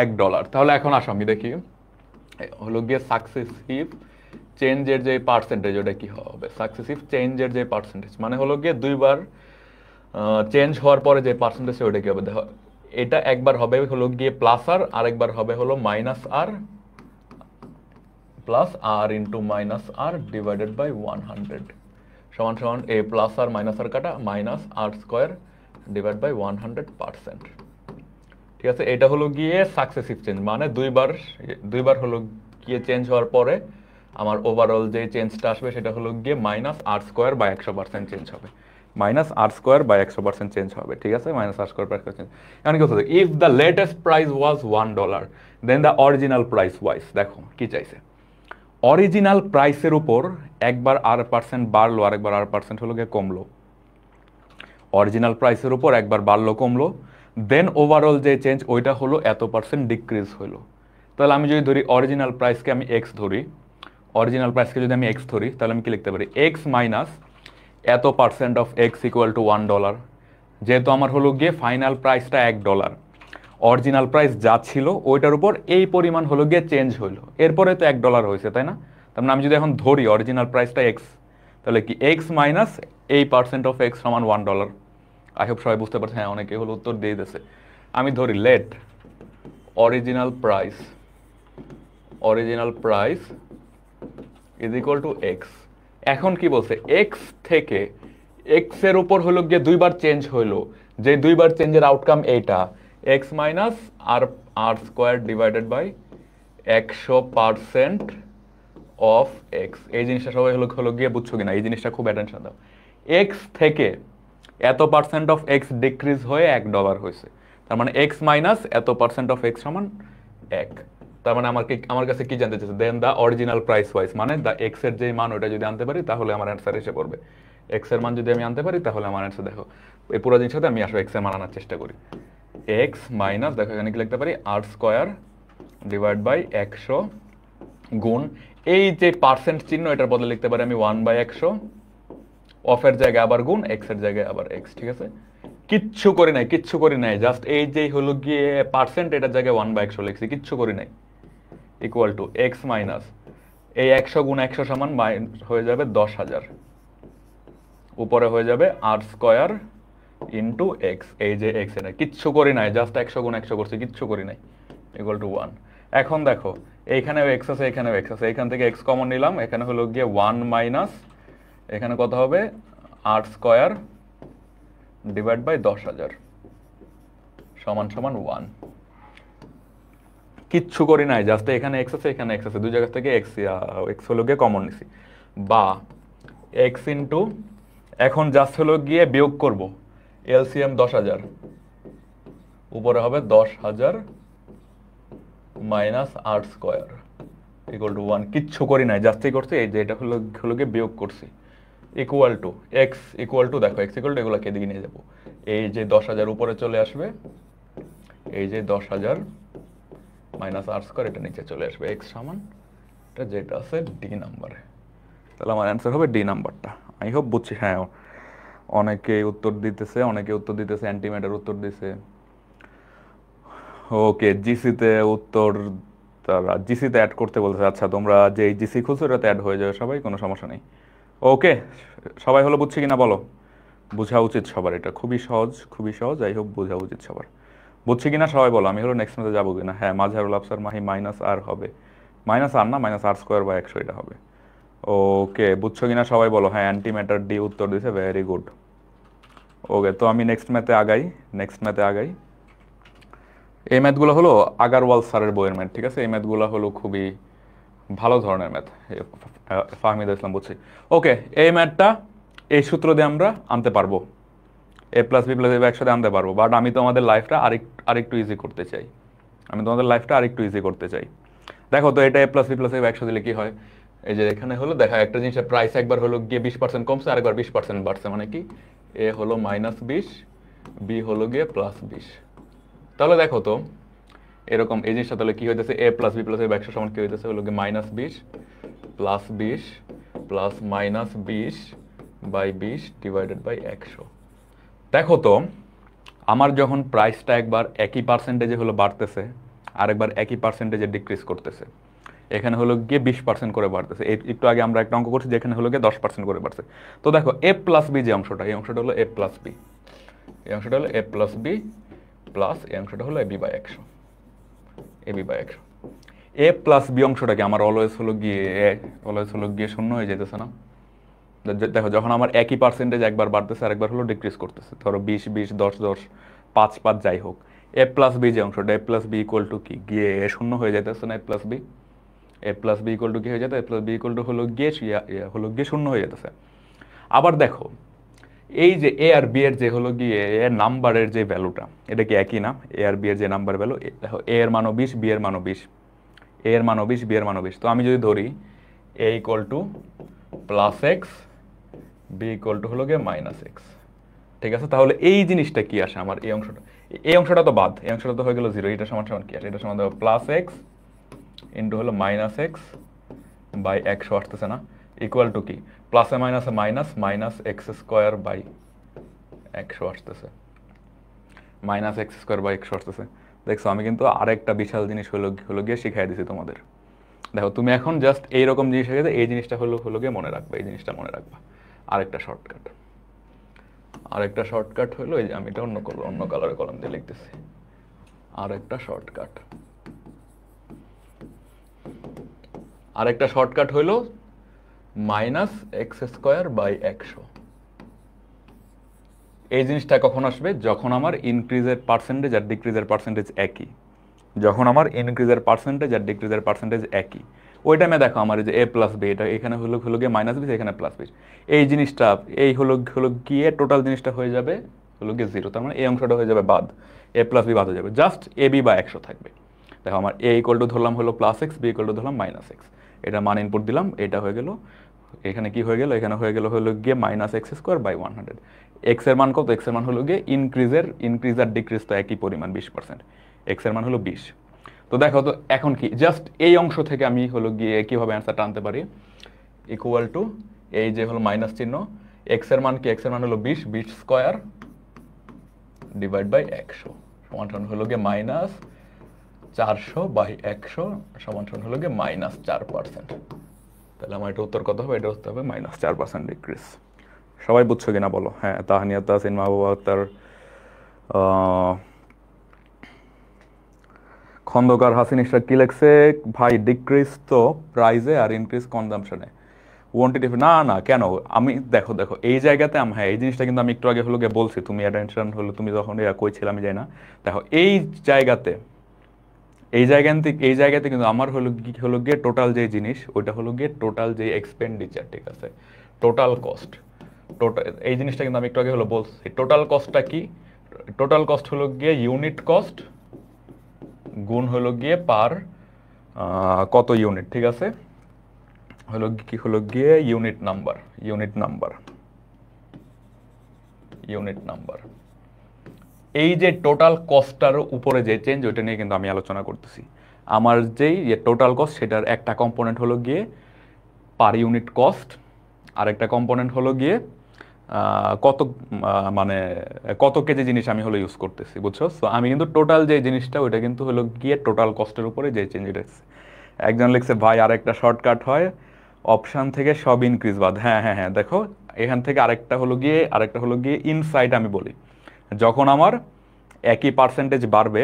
$1, তাহলে এখন আসো আমি দেখি হলো গিয়ে সাকসেসিভ চেঞ্জের যে পার্সেন্টেজ, ওটা কি হবে? সাকসেসিভ চেঞ্জের যে পার্সেন্টেজ মানে হলো গিয়ে দুইবার চেঞ্জ হওয়ার পরে যে পার্সেন্টেজ, ওটা কি হবে? দেখো এটা একবার হবে হলো গিয়ে প্লাস আর, আরেকবার হবে হলো minus R, plus R into minus R divided by 100 সমান সমান এ প্লাস আর মাইনাস আর কাটা minus R square divide by 100%। ঠিক আছে, এটা হলো গিয়ে সাকসেসিভ চেঞ্জ, মানে দুইবার হলো গিয়ে চেঞ্জ হওয়ার পরে আমার ওভারঅল যে চেঞ্জটা আসবে সেটা হলো গিয়ে minus R square by 100% change হবে, minus R square by 100% change হবে, ঠিক আছে, minus R square by 100% change. এখন কি হচ্ছে, if the latest price was $1 then the original price was, দেখো কি চাইছে, অরিজিনাল প্রাইসের উপর একবার R% বাড়লো, আরেকবার R% হলো গিয়ে কমলো, অরিজিনাল প্রাইসের উপর একবার বাড়লো কমলো, দেন ওভারঅল যে চেঞ্জ ওইটা হলো এত পার্সেন্ট ডিক্রিজ হলো। তাহলে আমি যদি ধরি অরিজিনাল প্রাইসকে আমি এক্স ধরি, অরিজিনাল প্রাইসকে যদি আমি এক্স ধরি, তাহলে আমি কি লিখতে পারি? এক্স মাইনাস এত percent of x equal to $1। যেহেতু আমার হলো গিয়ে ফাইনাল প্রাইসটা $1, অরিজিনাল প্রাইস যা ছিল ওইটার উপর এই পরিমাণ হলো গিয়ে চেঞ্জ হইলো, এরপরে তো $1 হয়েছে, তাই না? তার মানে আমি যদি এখন ধরি অরিজিনাল প্রাইসটা এক্স, তাহলে কি এক্স মাইনাস এই পার্সেন্ট অফ এক্স সমান $1। আই হোপ সবাই বুঝতে পারছে। হ্যাঁ অনেকে হলো উত্তর দিয়ে দিতেছে। আমি ধরি let original price is equal to x. এখন কি বলছে, এক্স থেকে এক্স এর উপর হলো গিয়ে দুইবার চেঞ্জ হইলো, যে দুইবার চেঞ্জের আউটকাম এইটা x minus R R square divided by 100% of x. এই জিনিসটা সবাই হলো হলো গিয়ে বুঝছো কিনা, এই জিনিসটা খুব অ্যাটেনশন দাও। এক্স থেকে এত পার্সেন্ট অফ এক্স ডিক্রিজ হয়ে $1 হয়েছে, তার মানে এক্স মাইনাস এত পার্সেন্ট অফ এক্স সমান 1। তার মানে আমার কাছে কি জানতে চাইছে, দেন দ্য অরিজিনাল প্রাইস ওয়াইজ, মানে দ্য এক্স এর যে মান ওটা যদি আনতে পারি তাহলে আমার অ্যান্সার এসে পড়বে। এক্স এর মান যদি আমি আনতে পারি তাহলে আমার অ্যান্সার, দেখো এই পুরো জিনিসটাতে আমি আসলে এক্স এর মান আনার চেষ্টা করি। এক্স মাইনাস, দেখো এখানে কি লিখতে পারি, আর স্কোয়ার ডিভাইড বাই 100 গুণ এই যে পার্সেন্ট চিহ্ন এটার বদলে লিখতে পারি আমি 1/100, অফের জায়গায় আবার গুণ, এক্স এর জায়গায় আবার এক্স। ঠিক আছে, কিচ্ছু করি নাই, জাস্ট এই যে হলো গিয়ে পার্সেন্ট এটার জায়গায় 1/100 লিখছি, কিচ্ছু করি নাই। ইকুয়াল টু এক্স মাইনাস এই 100 গুণ 100 সমান হয়ে যাবে 10,000, উপরে হয়ে যাবে আর স্কোয়ার ইন্টু এক্স, এই যে এক্স, এটা কিচ্ছু করি নাই, জাস্ট 100 গুণ 100 করছি, কিচ্ছু করি নাই। Equal to 1। এখন দেখো এইখানেও এক্স আছে, এখানেও এক্স আছে, এখান থেকে এক্স কমন নিলাম, এখানে হলো গিয়ে 1 মাইনাস এখানে কত হবে আর স্কোয়ার ডিভাইড বাই 10,000 সমান সমান 1। কিচ্ছু করি নাই, জাস্ট এখানে এক্স আছে, এখানে এক্স আছে, দুই জায়গা থেকে এক্স এক্স হলো গিয়ে কমন নিছি, বা এক্স ইন্টু, এখন জাস্ট হলো গিয়ে বিয়োগ করব, এলসিএম 10,000, উপরে হবে 10,000 minus R square equal to 1। কিচ্ছু করি নাই, জাস্টই করছি, এই যে এটা হলো গিয়ে বিয়োগ করছি, equal to x equal to, দেখো এক্স ইকুয়াল টু এগুলোকে এদিকে নিয়ে যাবো, এই যে 10,000 উপরে চলে আসবে, এই যে 10,000 মাইনাস আর স্কোয়ার এটা নিচে চলে আসবে, এক্স সমান এটা যেটা আছে ডি নাম্বারে। তাহলে আমার অ্যান্সার হবে ডি নাম্বারটা। আই হোপ বুঝছি। হ্যাঁ, অনেকে উত্তর দিতেছে, অ্যান্টিম্যাটার উত্তর দিছে। ওকে, জিসিতে উত্তর, তারা জিসিতে অ্যাড করতে বলতেছে। আচ্ছা, তোমরা যে জিসি খুঁজছো ওটাতে অ্যাড হয়ে যাবে সবাই, কোনো সমস্যা নেই। ওকে, সবাই হলো বুঝছি কিনা বলো? বোঝা উচিত সবার, এটা খুবই সহজ। আই হোপ বোঝা উচিত সবার। বুঝছি কিনা সবাই বলো, আমি হলো নেক্সট ম্যাচে যাবো কিনা। হ্যাঁ, মাজহারুল আফসার মাহি মাইনাস আর হবে, মাইনাস আর না, মাইনাস আর স্কোয়ার বা 100 এটা হবে। ওকে, বুঝছো কিনা সবাই বলো। হ্যাঁ, অ্যান্টি ম্যাটার ডি উত্তর দিছে, ভেরি গুড। ওকে, তো আমি নেক্সট ম্যাথে আগাই। এই ম্যাথগুলো হলো আগারওয়াল স্যারের বইয়ের ম্যাথ, ঠিক আছে? এই ম্যাথগুলো হলো খুবই ভালো ধরনের ম্যাথ, ফাহমিদা ইসলাম বুঝছি। ওকে, এই ম্যাথটা এই সূত্র দিয়ে আমরা আনতে পারবো, a প্লাস বি প্লাস একসাথে আনতে পারবো, বাট আমি তোমাদের লাইফটা আরেকটু ইজি করতে চাই। দেখো তো, এটা a প্লাস বি প্লাস একসাথে দিলে কি হয়? এই যে এখানে হলো দেখা একটা জিনিসের প্রাইস একবার হলো গিয়ে 20% কমছে, আরেকবার 20% বাড়ছে, মানে কি এ হলো -20, বি হলো গিয়ে +20। তাহলে দেখো তো এরকম এই জিনিসটা তাহলে কি হইতেছে, a প্লাস বি প্লাস 100 সমান কি হইতেছে, হলো গিয়ে -20 plus 20 plus -20 by 20 divided by 100। দেখো তো, আমার যখন প্রাইসটা একবার একই পার্সেন্টেজে হলো বাড়তেছে, আরেকবার একই পার্সেন্টেজে ডিক্রিজ করতেছে, এখানে হলো গিয়ে 20% করে বাড়তেছে। একটু আগে আমরা একটা অঙ্ক করছি যেখানে হলো গিয়ে 10% করে বাড়ছে। তো দেখো এ প্লাস বি যে অংশটা, এই অংশটা হলো এ প্লাস বি, এই অংশটা হলো এ প্লাস বি প্লাস এই অংশটা হলো AB by 100, AB by 100। A plus B অংশটাকে আমার অলওয়েজ হলো গিয়ে শূন্য হয়ে যেতেছে না? দেখো যখন আমার একই পার্সেন্টেজ একবার বাড়তেছে আরেকবার হলো ডিক্রিজ করতেছে, ধরো 20 10 10 5 যাই হোক, এ প্লাস বি যে অংশটা, এ প্লাস বি ইকুয়াল টু কি, গিয়ে এ শূন্য হয়ে যেতেছে না? এ প্লাস বি ইকুয়াল টু কি হয়ে যেত, এ প্লাস বি ইকুয়াল টু হলো গিয়ে শূন্য হয়ে যেতেছে। আবার দেখো এই যে এ আর বি এর যে হলো গিয়ে নাম্বারের যে ভ্যালুটা, এটা কি একই না? এ আর বি এর যে নাম্বার ভ্যালু, দেখো এ এর মানও 20, বি এর মানও 20, এ এর মানও 20, বি এর মানও 20। তো আমি যদি ধরি A equal to plus x, B equal to হলো গিয়ে মাইনাস এক্স, ঠিক আছে? তাহলে এই জিনিসটা কি আসে আমার, এই অংশটা তো বাদ, এই অংশটা তো হয়ে গেল 0, এটা সমান সমান কি আসে? এটা সমান দেখো প্লাস এক্স ইন্টু হলো মাইনাস এক্স বাই 100 আসতেছে না? ইকুয়াল টু কি, প্লাসে মাইনাসে minus, minus x square by 100 আসতেছে, মাইনাস এক্স স্কোয়ার বাই 100 আসতেছে। দেখছো, আমি কিন্তু আরেকটা বিশাল জিনিস হলো গিয়ে শিখাই দিছি তোমাদের। দেখো তুমি এখন জাস্ট এইরকম জিনিস হয়ে গেছে, এই জিনিসটা হলো গিয়ে মনে রাখবা, এই জিনিসটা মনে রাখবা। আরেকটা শর্টকাট হলো, এই যে আমি এটা অন্য কালারের কলম দিয়ে লিখতেছি, আরেকটা শর্টকাট হলো মাইনাস এক্স স্কোয়ার বাই 100 এই জিনিসটা কখন আসবে, যখন আমার ইনক্রিজের পার্সেন্টেজ আর ডিক্রিজের পার্সেন্টেজ একই। যখন আমার ইনক্রিজের পার্সেন্টেজ আর ডিক্রিজের পার্সেন্টেজ একই, ওই টাইমে দেখো আমার যে এ প্লাস বি, এটা এখানে হলো গিয়ে মাইনাস বি, এখানে প্লাস বি, এই জিনিসটা এই হলো গিয়ে টোটাল জিনিসটা হয়ে যাবে হলো গিয়ে জিরো। তার মানে এই অংশটা হয়ে যাবে বাদ, এ প্লাস বি বাদ হয়ে যাবে, জাস্ট এ বি বা 100 থাকবে। দেখো আমার এ ইকুয়াল টু ধরলাম হলো plus x, B equal to ধরলাম মাইনাস এক্স, এটা মান ইনপুট দিলাম, এটা হয়ে গেল, এখানে কি হয়ে গেল, এখানে হয়ে গেল হলো গিয়ে minus x square by 100। X এর মান কত, এক্স এর মান হলো গিয়ে ইনক্রিজ আর ডিক্রিজ তো একই পরিমাণ 20%, এক্স এর মান হলো 20। তো দেখো তো এখন কি, জাস্ট এই অংশ থেকে আমি হলো গিয়ে কিভাবে অ্যান্সারটা আনতে পারি, ইকুয়াল টু এই যে হলো মাইনাস চিহ্ন, এক্স এর মান কি, এক্স এর মান হলো 20, 20 স্কোয়ার ডিভাইড বাই 100 সমান হলো গিয়ে মাইনাস 400 বাই 100 সমান হলো গিয়ে মাইনাস 4%। তাহলে আমার এটা উত্তর কত হবে, এটা হতে হবে মাইনাস 4% ডিক্রিজ। সবাই বুঝছো কিনা বলো? হ্যাঁ, তাহানিয়া তাহসিন মাহবুবা আক্তার, খন্দকার হাসিন ইশরাক কি লেখছে, ভাই ডিক্রিজ তো প্রাইজে আর ইনক্রিজ কনজাম্পশনে, কোয়ান্টিটিভ না না কেন, আমি দেখো দেখো এই জায়গাতে হ্যাঁ এই জিনিসটা কিন্তু আমি একটু আগে হলো গিয়ে বলছি, তুমি অ্যাটেনশন হলো তুমি যখন কইছিলাম আমি যাই না, দেখো এই জায়গাতে এই জায়গাতে কিন্তু আমার হলো গিয়ে টোটাল যে জিনিস ওইটা হলো গিয়ে টোটাল যে এক্সপেন্ডিচার, ঠিক আছে, টোটাল কস্ট, টোটাল এই জিনিসটা কিন্তু আমি একটু আগে হলো বলছি, টোটাল কস্টটা কি, টোটাল কস্ট হলো গিয়ে ইউনিট কস্ট গুণ হলো গিয়ে পার কত ইউনিট, ঠিক আছে, হলো গিয়ে ইউনিট নাম্বার, এই যে টোটাল কস্টটার উপরে যে চেঞ্জ ওইটা নিয়ে কিন্তু আমি আলোচনা করতেছি। আমার যেই টোটাল কস্ট সেটার একটা কম্পোনেন্ট হলো গিয়ে পার ইউনিট কস্ট, আরেকটা কম্পোনেন্ট হলো গিয়ে কত মানে কত কেজি জিনিস আমি হলো ইউজ করতেছি, বুঝছো? সো আমি কিন্তু টোটাল যে জিনিসটা ওইটা কিন্তু হলো গিয়ে টোটাল কস্টের উপরে যে চেঞ্জ এটা। একজন লিখছে ভাই আর একটা শর্টকাট হয় অপশান থেকে সব ইনক্রিজ বাদ, হ্যাঁ হ্যাঁ হ্যাঁ, দেখো এখান থেকে আরেকটা হলো গিয়ে ইনসাইড আমি বলি, যখন আমার একই পার্সেন্টেজ বাড়বে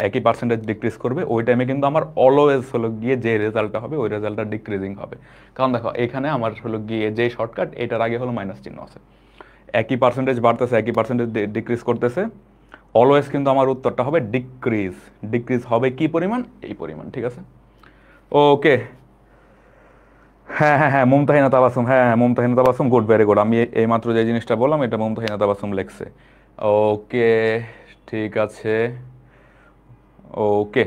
একই পার্সেন্টেজ ডিক্রিজ করবে ওই টাইমে কিন্তু আমার অলওয়েজ হলো গিয়ে যে রেজাল্টটা হবে ওই রেজাল্টটা ডিক্রিজিং হবে। কারণ দেখো এখানে আমার হলো গিয়ে যে শর্টকাট এটার আগে হলো মাইনাস চিহ্ন আছে, একই পার্সেন্টেজ বাড়তেছে একই পার্সেন্টেজ ডিক্রিজ করতেছে, অলওয়েজ কিন্তু আমার উত্তরটা হবে ডিক্রিজ হবে কি পরিমাণ, এই পরিমাণ, ঠিক আছে। ওকে, হ্যাঁ হ্যাঁ হ্যাঁ মুমতাহিনা তাবাসুম, হ্যাঁ হ্যাঁ Mumtahina Tabassum, good, very good, আমি এইমাত্র যে জিনিসটা বললাম এটা মুমতাহিনা তাবাসুম লেখছে। ওকে ঠিক আছে, ওকে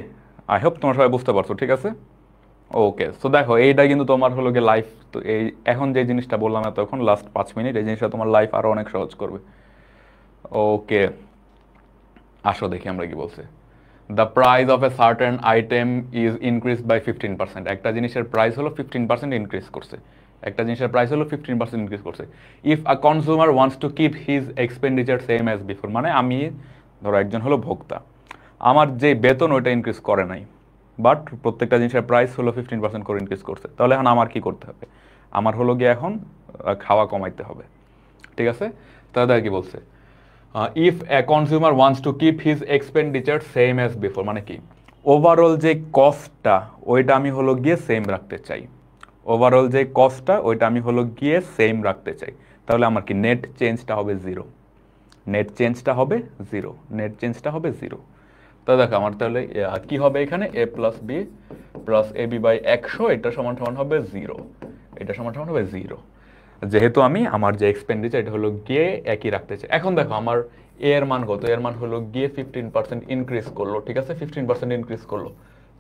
আই হোপ তোমরা সবাই বুঝতে পারছো, ঠিক আছে। ওকে সো দেখো এইটা কিন্তু তোমার হলো গিয়ে লাইফ, তো এই এখন যে জিনিসটা বললাম এতক্ষণ লাস্ট 5 মিনিট, এই জিনিসটা তোমার লাইফ আরো অনেক সহজ করবে। ওকে আসো দেখি আমরা কি বলছি, the price of a certain item is increase by 15%, একটা জিনিসের প্রাইস হলো 15% ইনক্রিজ করছে, একটা জিনিসের প্রাইস হলো 15% ইনক্রিজ করছে। If a consumer wants to keep his expenditure same as before, মানে আমি ধরো একজন হলো ভোক্তা, আমার যে বেতন ওইটা ইনক্রিজ করে নাই, বাট প্রত্যেকটা জিনিসের প্রাইস হলো 15% করে ইনক্রিজ করছে, তাহলে এখন আমার কি করতে হবে, আমার হলো গিয়ে এখন খাওয়া কমাইতে হবে, ঠিক আছে। তাহলে কি বলছে, if A consumer wants to keep his expenditure same as before, মানে কি ওভারঅল যে কস্টটা ওইটা আমি হলো গিয়ে সেম রাখতে চাই, ওভারঅল যে কস্টটা ওইটা আমি হলো গিয়ে সেম রাখতে চাই, তাহলে আমার কি নেট চেঞ্জটা হবে জিরো, নেট চেঞ্জটা হবে জিরো। তো দেখো আমার তাহলে কি হবে এখানে, A plus B plus A B by 100 এটা সমান সমান হবে জিরো, এটা সমান সমান হবে জিরো, যেহেতু আমি আমার যে এক্সপেন্ডিচার এটা হলো গিয়ে একই রাখতে চাই। এখন দেখো আমার এ এর মান কত, এর মান হলো গিয়ে 15% ইনক্রিজ করলো, ঠিক আছে, 15% ইনক্রিজ করলো,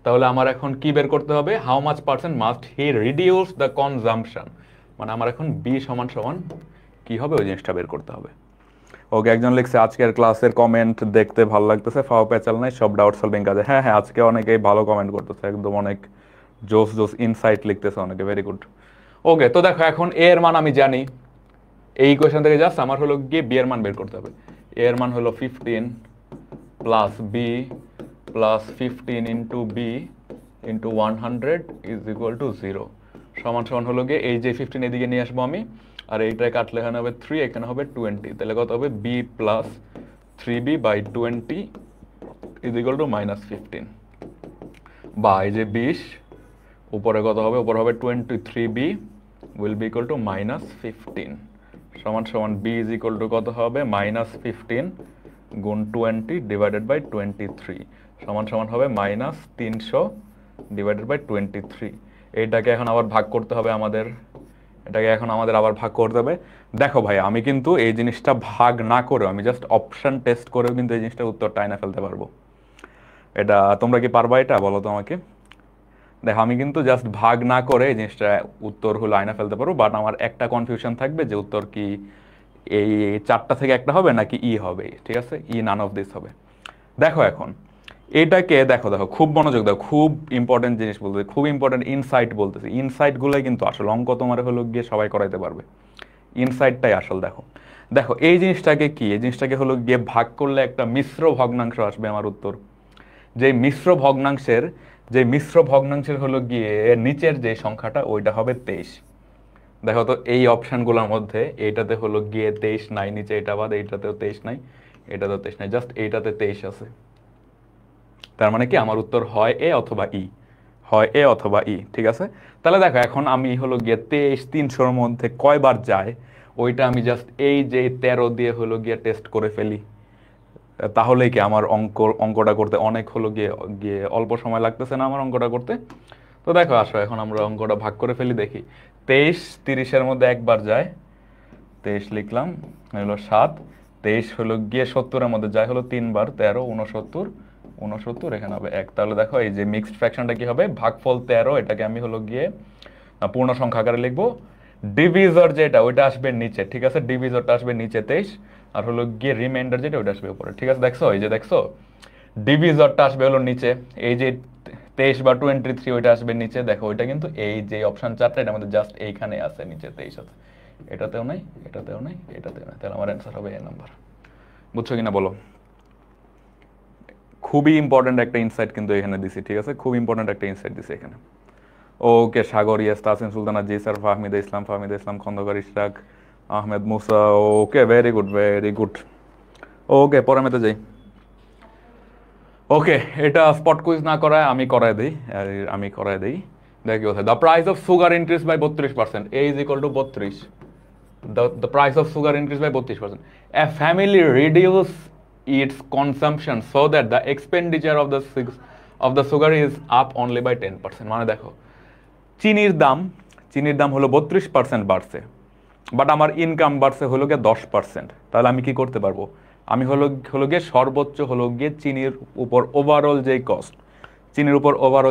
তাহলে আমার এখন কি বের করতে হবে, how much percent must he reduce the consumption, মানে আমার এখন বি সমান সমান কি হবে ওই জিনিসটা বের করতে হবে। ওকে একজন লিখছে আজকের ক্লাসের কমেন্ট দেখতে ভালো লাগতেছে, ফাও প্যাচাল নাই, সব ডাউট সলভিং কাজে, হ্যাঁ হ্যাঁ আজকে অনেকেই ভালো কমেন্ট করতেছে, একদম অনেক জোস ইনসাইট লিখতেছে অনেকে, ভেরি গুড। ওকে তো দেখো এখন এ এর মান আমি জানি, এই কোয়েশ্চন থেকে জাস্ট আমার হলো গিয়ে বি এর মান বের করতে হবে, এ এর মান হলো 15 plus B plus 15 into B into 100 is equal to 0 সমান সমান হলো গিয়ে এই যে 15 এদিকে নিয়ে আসবো আমি, আর এইটায় কাটলে এখানে হবে 3, এখানে হবে 20, তাহলে কত হবে B plus 3b by 20 is equal to minus 15, বা এই যে 20 উপরে কত হবে, উপরে হবে 23b will be equal to minus 15 সমান সমান বি ইজ ইকুয়াল টু কত হবে -15 গুণ 20 ডিভাইডেড বাই 23 সমান সমান হবে -300 ডিভাইডেড বাই 23। এইটাকে এখন আবার ভাগ করতে হবে আমাদের, এটাকে এখন আমাদের আবার ভাগ করতে হবে। দেখো ভাই আমি কিন্তু এই জিনিসটা ভাগ না করেও আমি জাস্ট অপশন টেস্ট করেও কিন্তু এই জিনিসটার উত্তরটা আইনা ফেলতে পারবো। এটা তোমরা কি পারবা এটা বলো তো আমাকে? দেখো আমি কিন্তু জাস্ট ভাগ না করে এই জিনিসটা উত্তর হলো আয়না ফেলতে পারবো, বাট আমার একটা কনফিউশন থাকবে যে উত্তর কি এই 4টা থেকে একটা হবে নাকি ই হবে, ঠিক আছে, ই নান অফ দিস হবে। দেখো এখন এটাকে দেখো দেখো খুব মনোযোগ দাও, খুব ইম্পর্টেন্ট জিনিস বলতেছি, খুব ইম্পর্টেন্ট ইনসাইট বলতেছি। ইনসাইটগুলোই কিন্তু আসল, অঙ্ক তোমার হলো গিয়ে সবাই করাইতে পারবে, ইনসাইটটাই আসল। দেখো দেখো এই জিনিসটাকে কি, এই জিনিসটাকে হলো গিয়ে ভাগ করলে একটা মিশ্র ভগ্নাংশ আসবে আমার উত্তর। যে মিশ্র ভগ্নাংশের হলো গিয়ে নিচের যে সংখ্যাটা ওইটা হবে 23। দেখো তো এই অপশনগুলোর মধ্যে এইটাতে হলো গিয়ে 23 নাই, নিচে এটা বাদ এইটাতেও 23 নাই, এটাতেও 23 নাই, জাস্ট এইটাতে 23 আছে। তার মানে কি আমার উত্তর হয় এ অথবা ই, হয় এ অথবা ই, ঠিক আছে। তাহলে দেখো এখন আমি হলো গিয়ে 23 300-র মধ্যে কয়বার যায় ওইটা আমি জাস্ট এই যে 13 দিয়ে হলো গিয়ে টেস্ট করে ফেলি, তাহলেই কি আমার অঙ্কটা করতে অনেক হলো গিয়ে গিয়ে অল্প সময় লাগতেছে না আমার অঙ্কটা করতে। তো দেখো আসো এখন আমরা অঙ্কটা ভাগ করে ফেলি, দেখি 23 30-এর মধ্যে একবার যায়, 23 লিখলাম, হলো 7, 23 হলো গিয়ে 70-এর মধ্যে যায় হলো 3 বার, 13 69 69, এখানে হবে 1। তাহলে দেখো এই যে মিক্সড ফ্র্যাকশনটা কি হবে, ভাগফল 13, এটাকে আমি হলো গিয়ে পূর্ণ সংখ্যা আকারে লিখবো। ডিভিজর যেটা ওইটা আসবে নিচে, ঠিক আছে, ডিভিজরটা আসবে নিচে 23, আর হলো গিয়ে রিমাইন্ডার যেটা ওইটা আসবে উপরে, ঠিক আছে। দেখছো এই যে দেখছো ডিভিজরটা আসবে হলো নিচে, এই যে 23 বা 23 ওইটা আসবে নিচে। দেখো ওইটা কিন্তু এই যে অপশন 4টা এটার মধ্যে জাস্ট এইখানে আছে, নিচে 23 আছে, এটাতেও নাই, এটাতেও নাই, এটাতেও নাই, তাহলে আমার অ্যান্সার হবে এ নাম্বার। বুঝছো কিনা বলো? খুবই ইম্পর্টেন্ট একটা ইনসাইট কিন্তু এখানে দিছি, ঠিক আছে, খুব ইম্পর্টেন্ট একটা ইনসাইট দিছি এখানে। ওকে সাগর, ইয়েস, তাসিম সুলতানা, জি sir, Fahmida Islam, Khandakar Ishraq Ahmed Musa, okay very good very good. Okay পরে মেতে যাই। ওকে এটা স্পট কুইজ না করায় আমি করায় দিই, দেখি কোথায়। The price of sugar increase by 32%, A is equal to 32। The price of sugar increased by 32%. A family reduce its consumption so that the expenditure of the sugar is up only by 10%. মানে দেখো চিনির দাম হলো 32% বাড়ছে, but আমার income বাড়ছে হলো গিয়ে 10%। তাহলে আমি কি করতে পারবো, আমি হলো গিয়ে সর্বোচ্চ হলো গিয়ে চিনির উপর ওভারঅল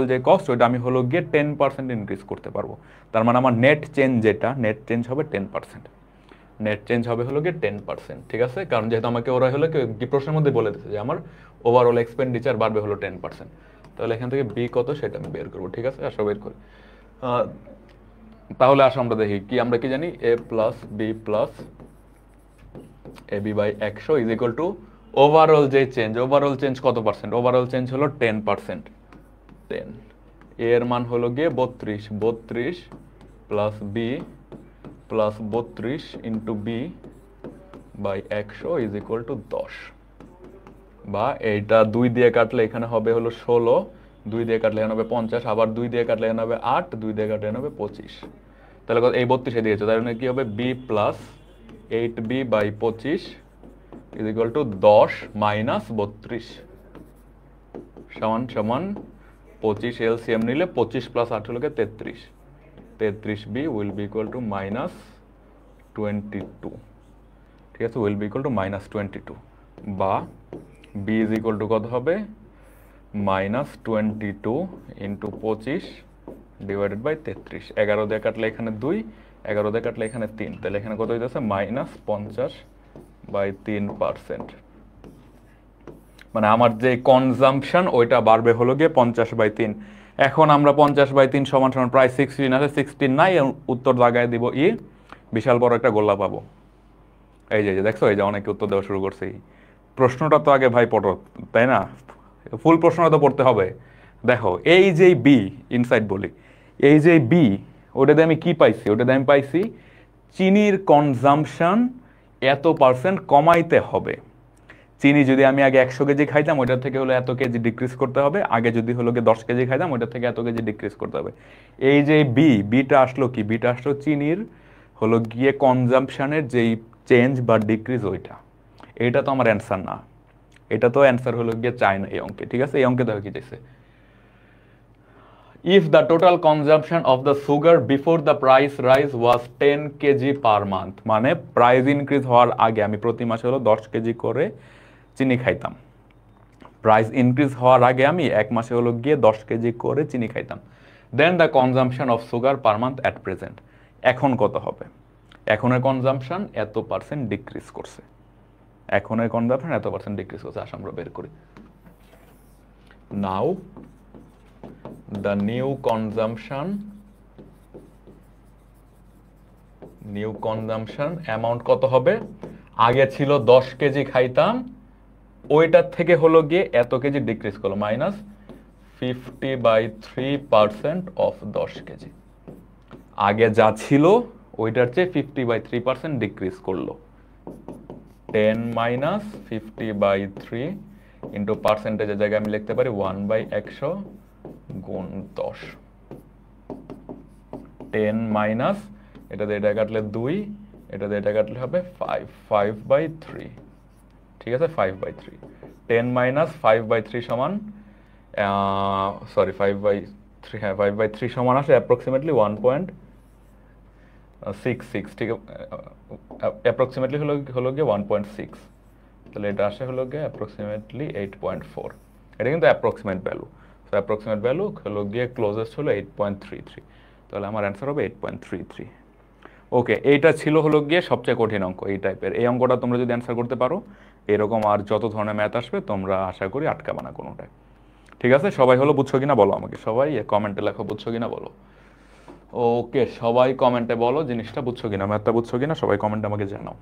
যে কস্ট ওইটা আমি হলো গিয়ে 10% ইনক্রিজ করতে পারবো। তার মানে আমার নেট চেঞ্জ হবে 10%, নেট চেঞ্জ হবে হলো গিয়ে 10%, ঠিক আছে। কারণ যেহেতু আমাকে ওরা হলো কি প্রশ্নের মধ্যে বলে দিচ্ছে যে আমার ওভারঅল এক্সপেন্ডিচার বাড়বে হলো 10%। তাহলে এখান থেকে বি কত সেটা আমি বের করবো, ঠিক আছে, আসো বের করি। তাহলে আসো আমরা দেখি কি, আমরা কি জানি a plus B plus A B by 100 is equal to overall change কত পার্সেন্ট, ওভারঅল চেঞ্জ হলো 10%, 10, এ এর মান হলো গিয়ে 32 plus B plus 32 into B by 100 is equal to 10, বা এইটা 2 দিয়ে কাটলে এখানে হবে হলো 16, 2 দিয়ে কাটলে এখানে হবে 50, আবার 2 দিয়ে কাটলে এখানে হবে 8, 2 দিয়ে কাটলে এখানে হবে 25। তাহলে এই 32 দিয়েছে, তাহলে কি হবে B plus 8b by 25 is equal to 10 minus 32 সমান 25। এলসিএম নিলে 25 প্লাস 8 হলো 33, 33b will be equal to minus 22, ঠিক আছে, will be equal to minus 22, বা বি ইজ ইকুয়াল টু কত হবে মাইনাস 22 ইন্টু 25 ডিভাইডেড বাই 33। 11 দিয়ে কাটলে এখানে 2, 11 দিয়ে কাটলে এখানে 3, তাহলে এখানে কত হইতেছে মাইনাস 50 বাই 3%। মানে আমার যে কনজাম্পশন ওইটা বাড়বে হলো গিয়ে 50/3। এখন আমরা 50/3 সমান সমান প্রায় 16 আছে, 16 নাই, উত্তর জায়গায় দিব ই, বিশাল বড় একটা গোল্লা পাবো। এই যে দেখছো এই যে অনেকে উত্তর দেওয়া শুরু করছে। প্রশ্নটা তো আগে ভাই পড়ো, তাই না, ফুল প্রশ্নটা তো পড়তে হবে। দেখো এই যে বি ইনসাইড বলি, এই যে বি ওটাতে আমি কি পাইছি, ওটাতে আমি পাইছি চিনির কনজাম্পশন এত পার্সেন্ট কমাইতে হবে। চিনি যদি আমি আগে 100 কেজি খাইতাম ওইটার থেকে হলো এত কেজি ডিক্রিজ করতে হবে, আগে যদি হলো 10 কেজি খাইতাম ওইটার থেকে এত কেজি ডিক্রিজ করতে হবে। এই যে বিটা আসলো কি, বিটা আসলো চিনির হলো গিয়ে কনজাম্পশনের যেই চেঞ্জ বা ডিক্রিজ ওইটা, এটা তো আমার অ্যান্সার না, এটা তো অ্যান্সার হলো গিয়ে চায় না এই অঙ্কে। ঠিক আছে, এই অঙ্কে দেখো কি চাইছে, if the total consumption of the sugar before the price rise was 10 KG per month, মানে প্রাইস ইনক্রিজ হওয়ার আগে আমি প্রতি মাসে হলো 10 কেজি করে চিনি খাইতাম, প্রাইস ইনক্রিজ হওয়ার আগে আমি এক মাসে হলো গিয়ে 10 কেজি করে চিনি খাইতাম, then the consumption of sugar per month at present, এখন কত হবে, এখনের কনজাম্পশন এত পার্সেন্ট ডিক্রিজ করছে, এখনের কনজাম্পশন এত পার্সেন্ট ডিক্রিজ করছে, আসলে আমরা বের করি। নাও the new consumption amount কত হবে, আগে ছিল 10 কেজি খাইতাম, ওইটার থেকে হলো গিয়ে এত কেজি ডিক্রিজ করলো, মাইনাস 50/3% অফ 10 কেজি, আগে যা ছিল ওইটার চেয়ে 50/3% ডিক্রিজ করলো, 10 মাইনাস 50/3 ইন্টু পার্সেন্টেজের জায়গায় আমি লিখতে পারি 1/100 গুণ 10, 10 মাইনাস এটা দিয়ে এটা কাটলে 2, এটা দিয়ে এটা কাটলে হবে 5/3, ঠিক আছে, 5/3, 10 মাইনাস 5/3 সমান সরি 5/3, হ্যাঁ 5/3 সমান আসে অ্যাপ্রক্সিমেটলি 1.66, ঠিক অ্যাপ্রক্সিমেটলি হলো গিয়ে 1.6, তাহলে এটা আসে হলো গিয়ে অ্যাপ্রক্সিমেটলি 8.4, এটা কিন্তু অ্যাপ্রক্সিমেট ভ্যালু, তো অ্যাপ্রক্সিমেট ভ্যালু হলো গিয়ে ক্লোজেস্ট হলো 8.33, তাহলে আমার অ্যান্সার হবে 8.33। ওকে, এইটা ছিল হলো গিয়ে সবচেয়ে কঠিন অঙ্ক এই টাইপের, এই অঙ্কটা তোমরা যদি অ্যান্সার করতে পারো, এরকম আর যত ধরনের ম্যাথ আসবে তোমরা আশা করি আটকাবে না কোনোটাই। ঠিক আছে, সবাই হলো বুঝছো কিনা বলো আমাকে, সবাই কমেন্টে লেখো বুঝছো কিনা বলো। ওকে, সবাই কমেন্টে বলো জিনিসটা বুঝছো কিনা, ম্যাথটা বুঝছো কিনা, সবাই কমেন্টে আমাকে জানাও।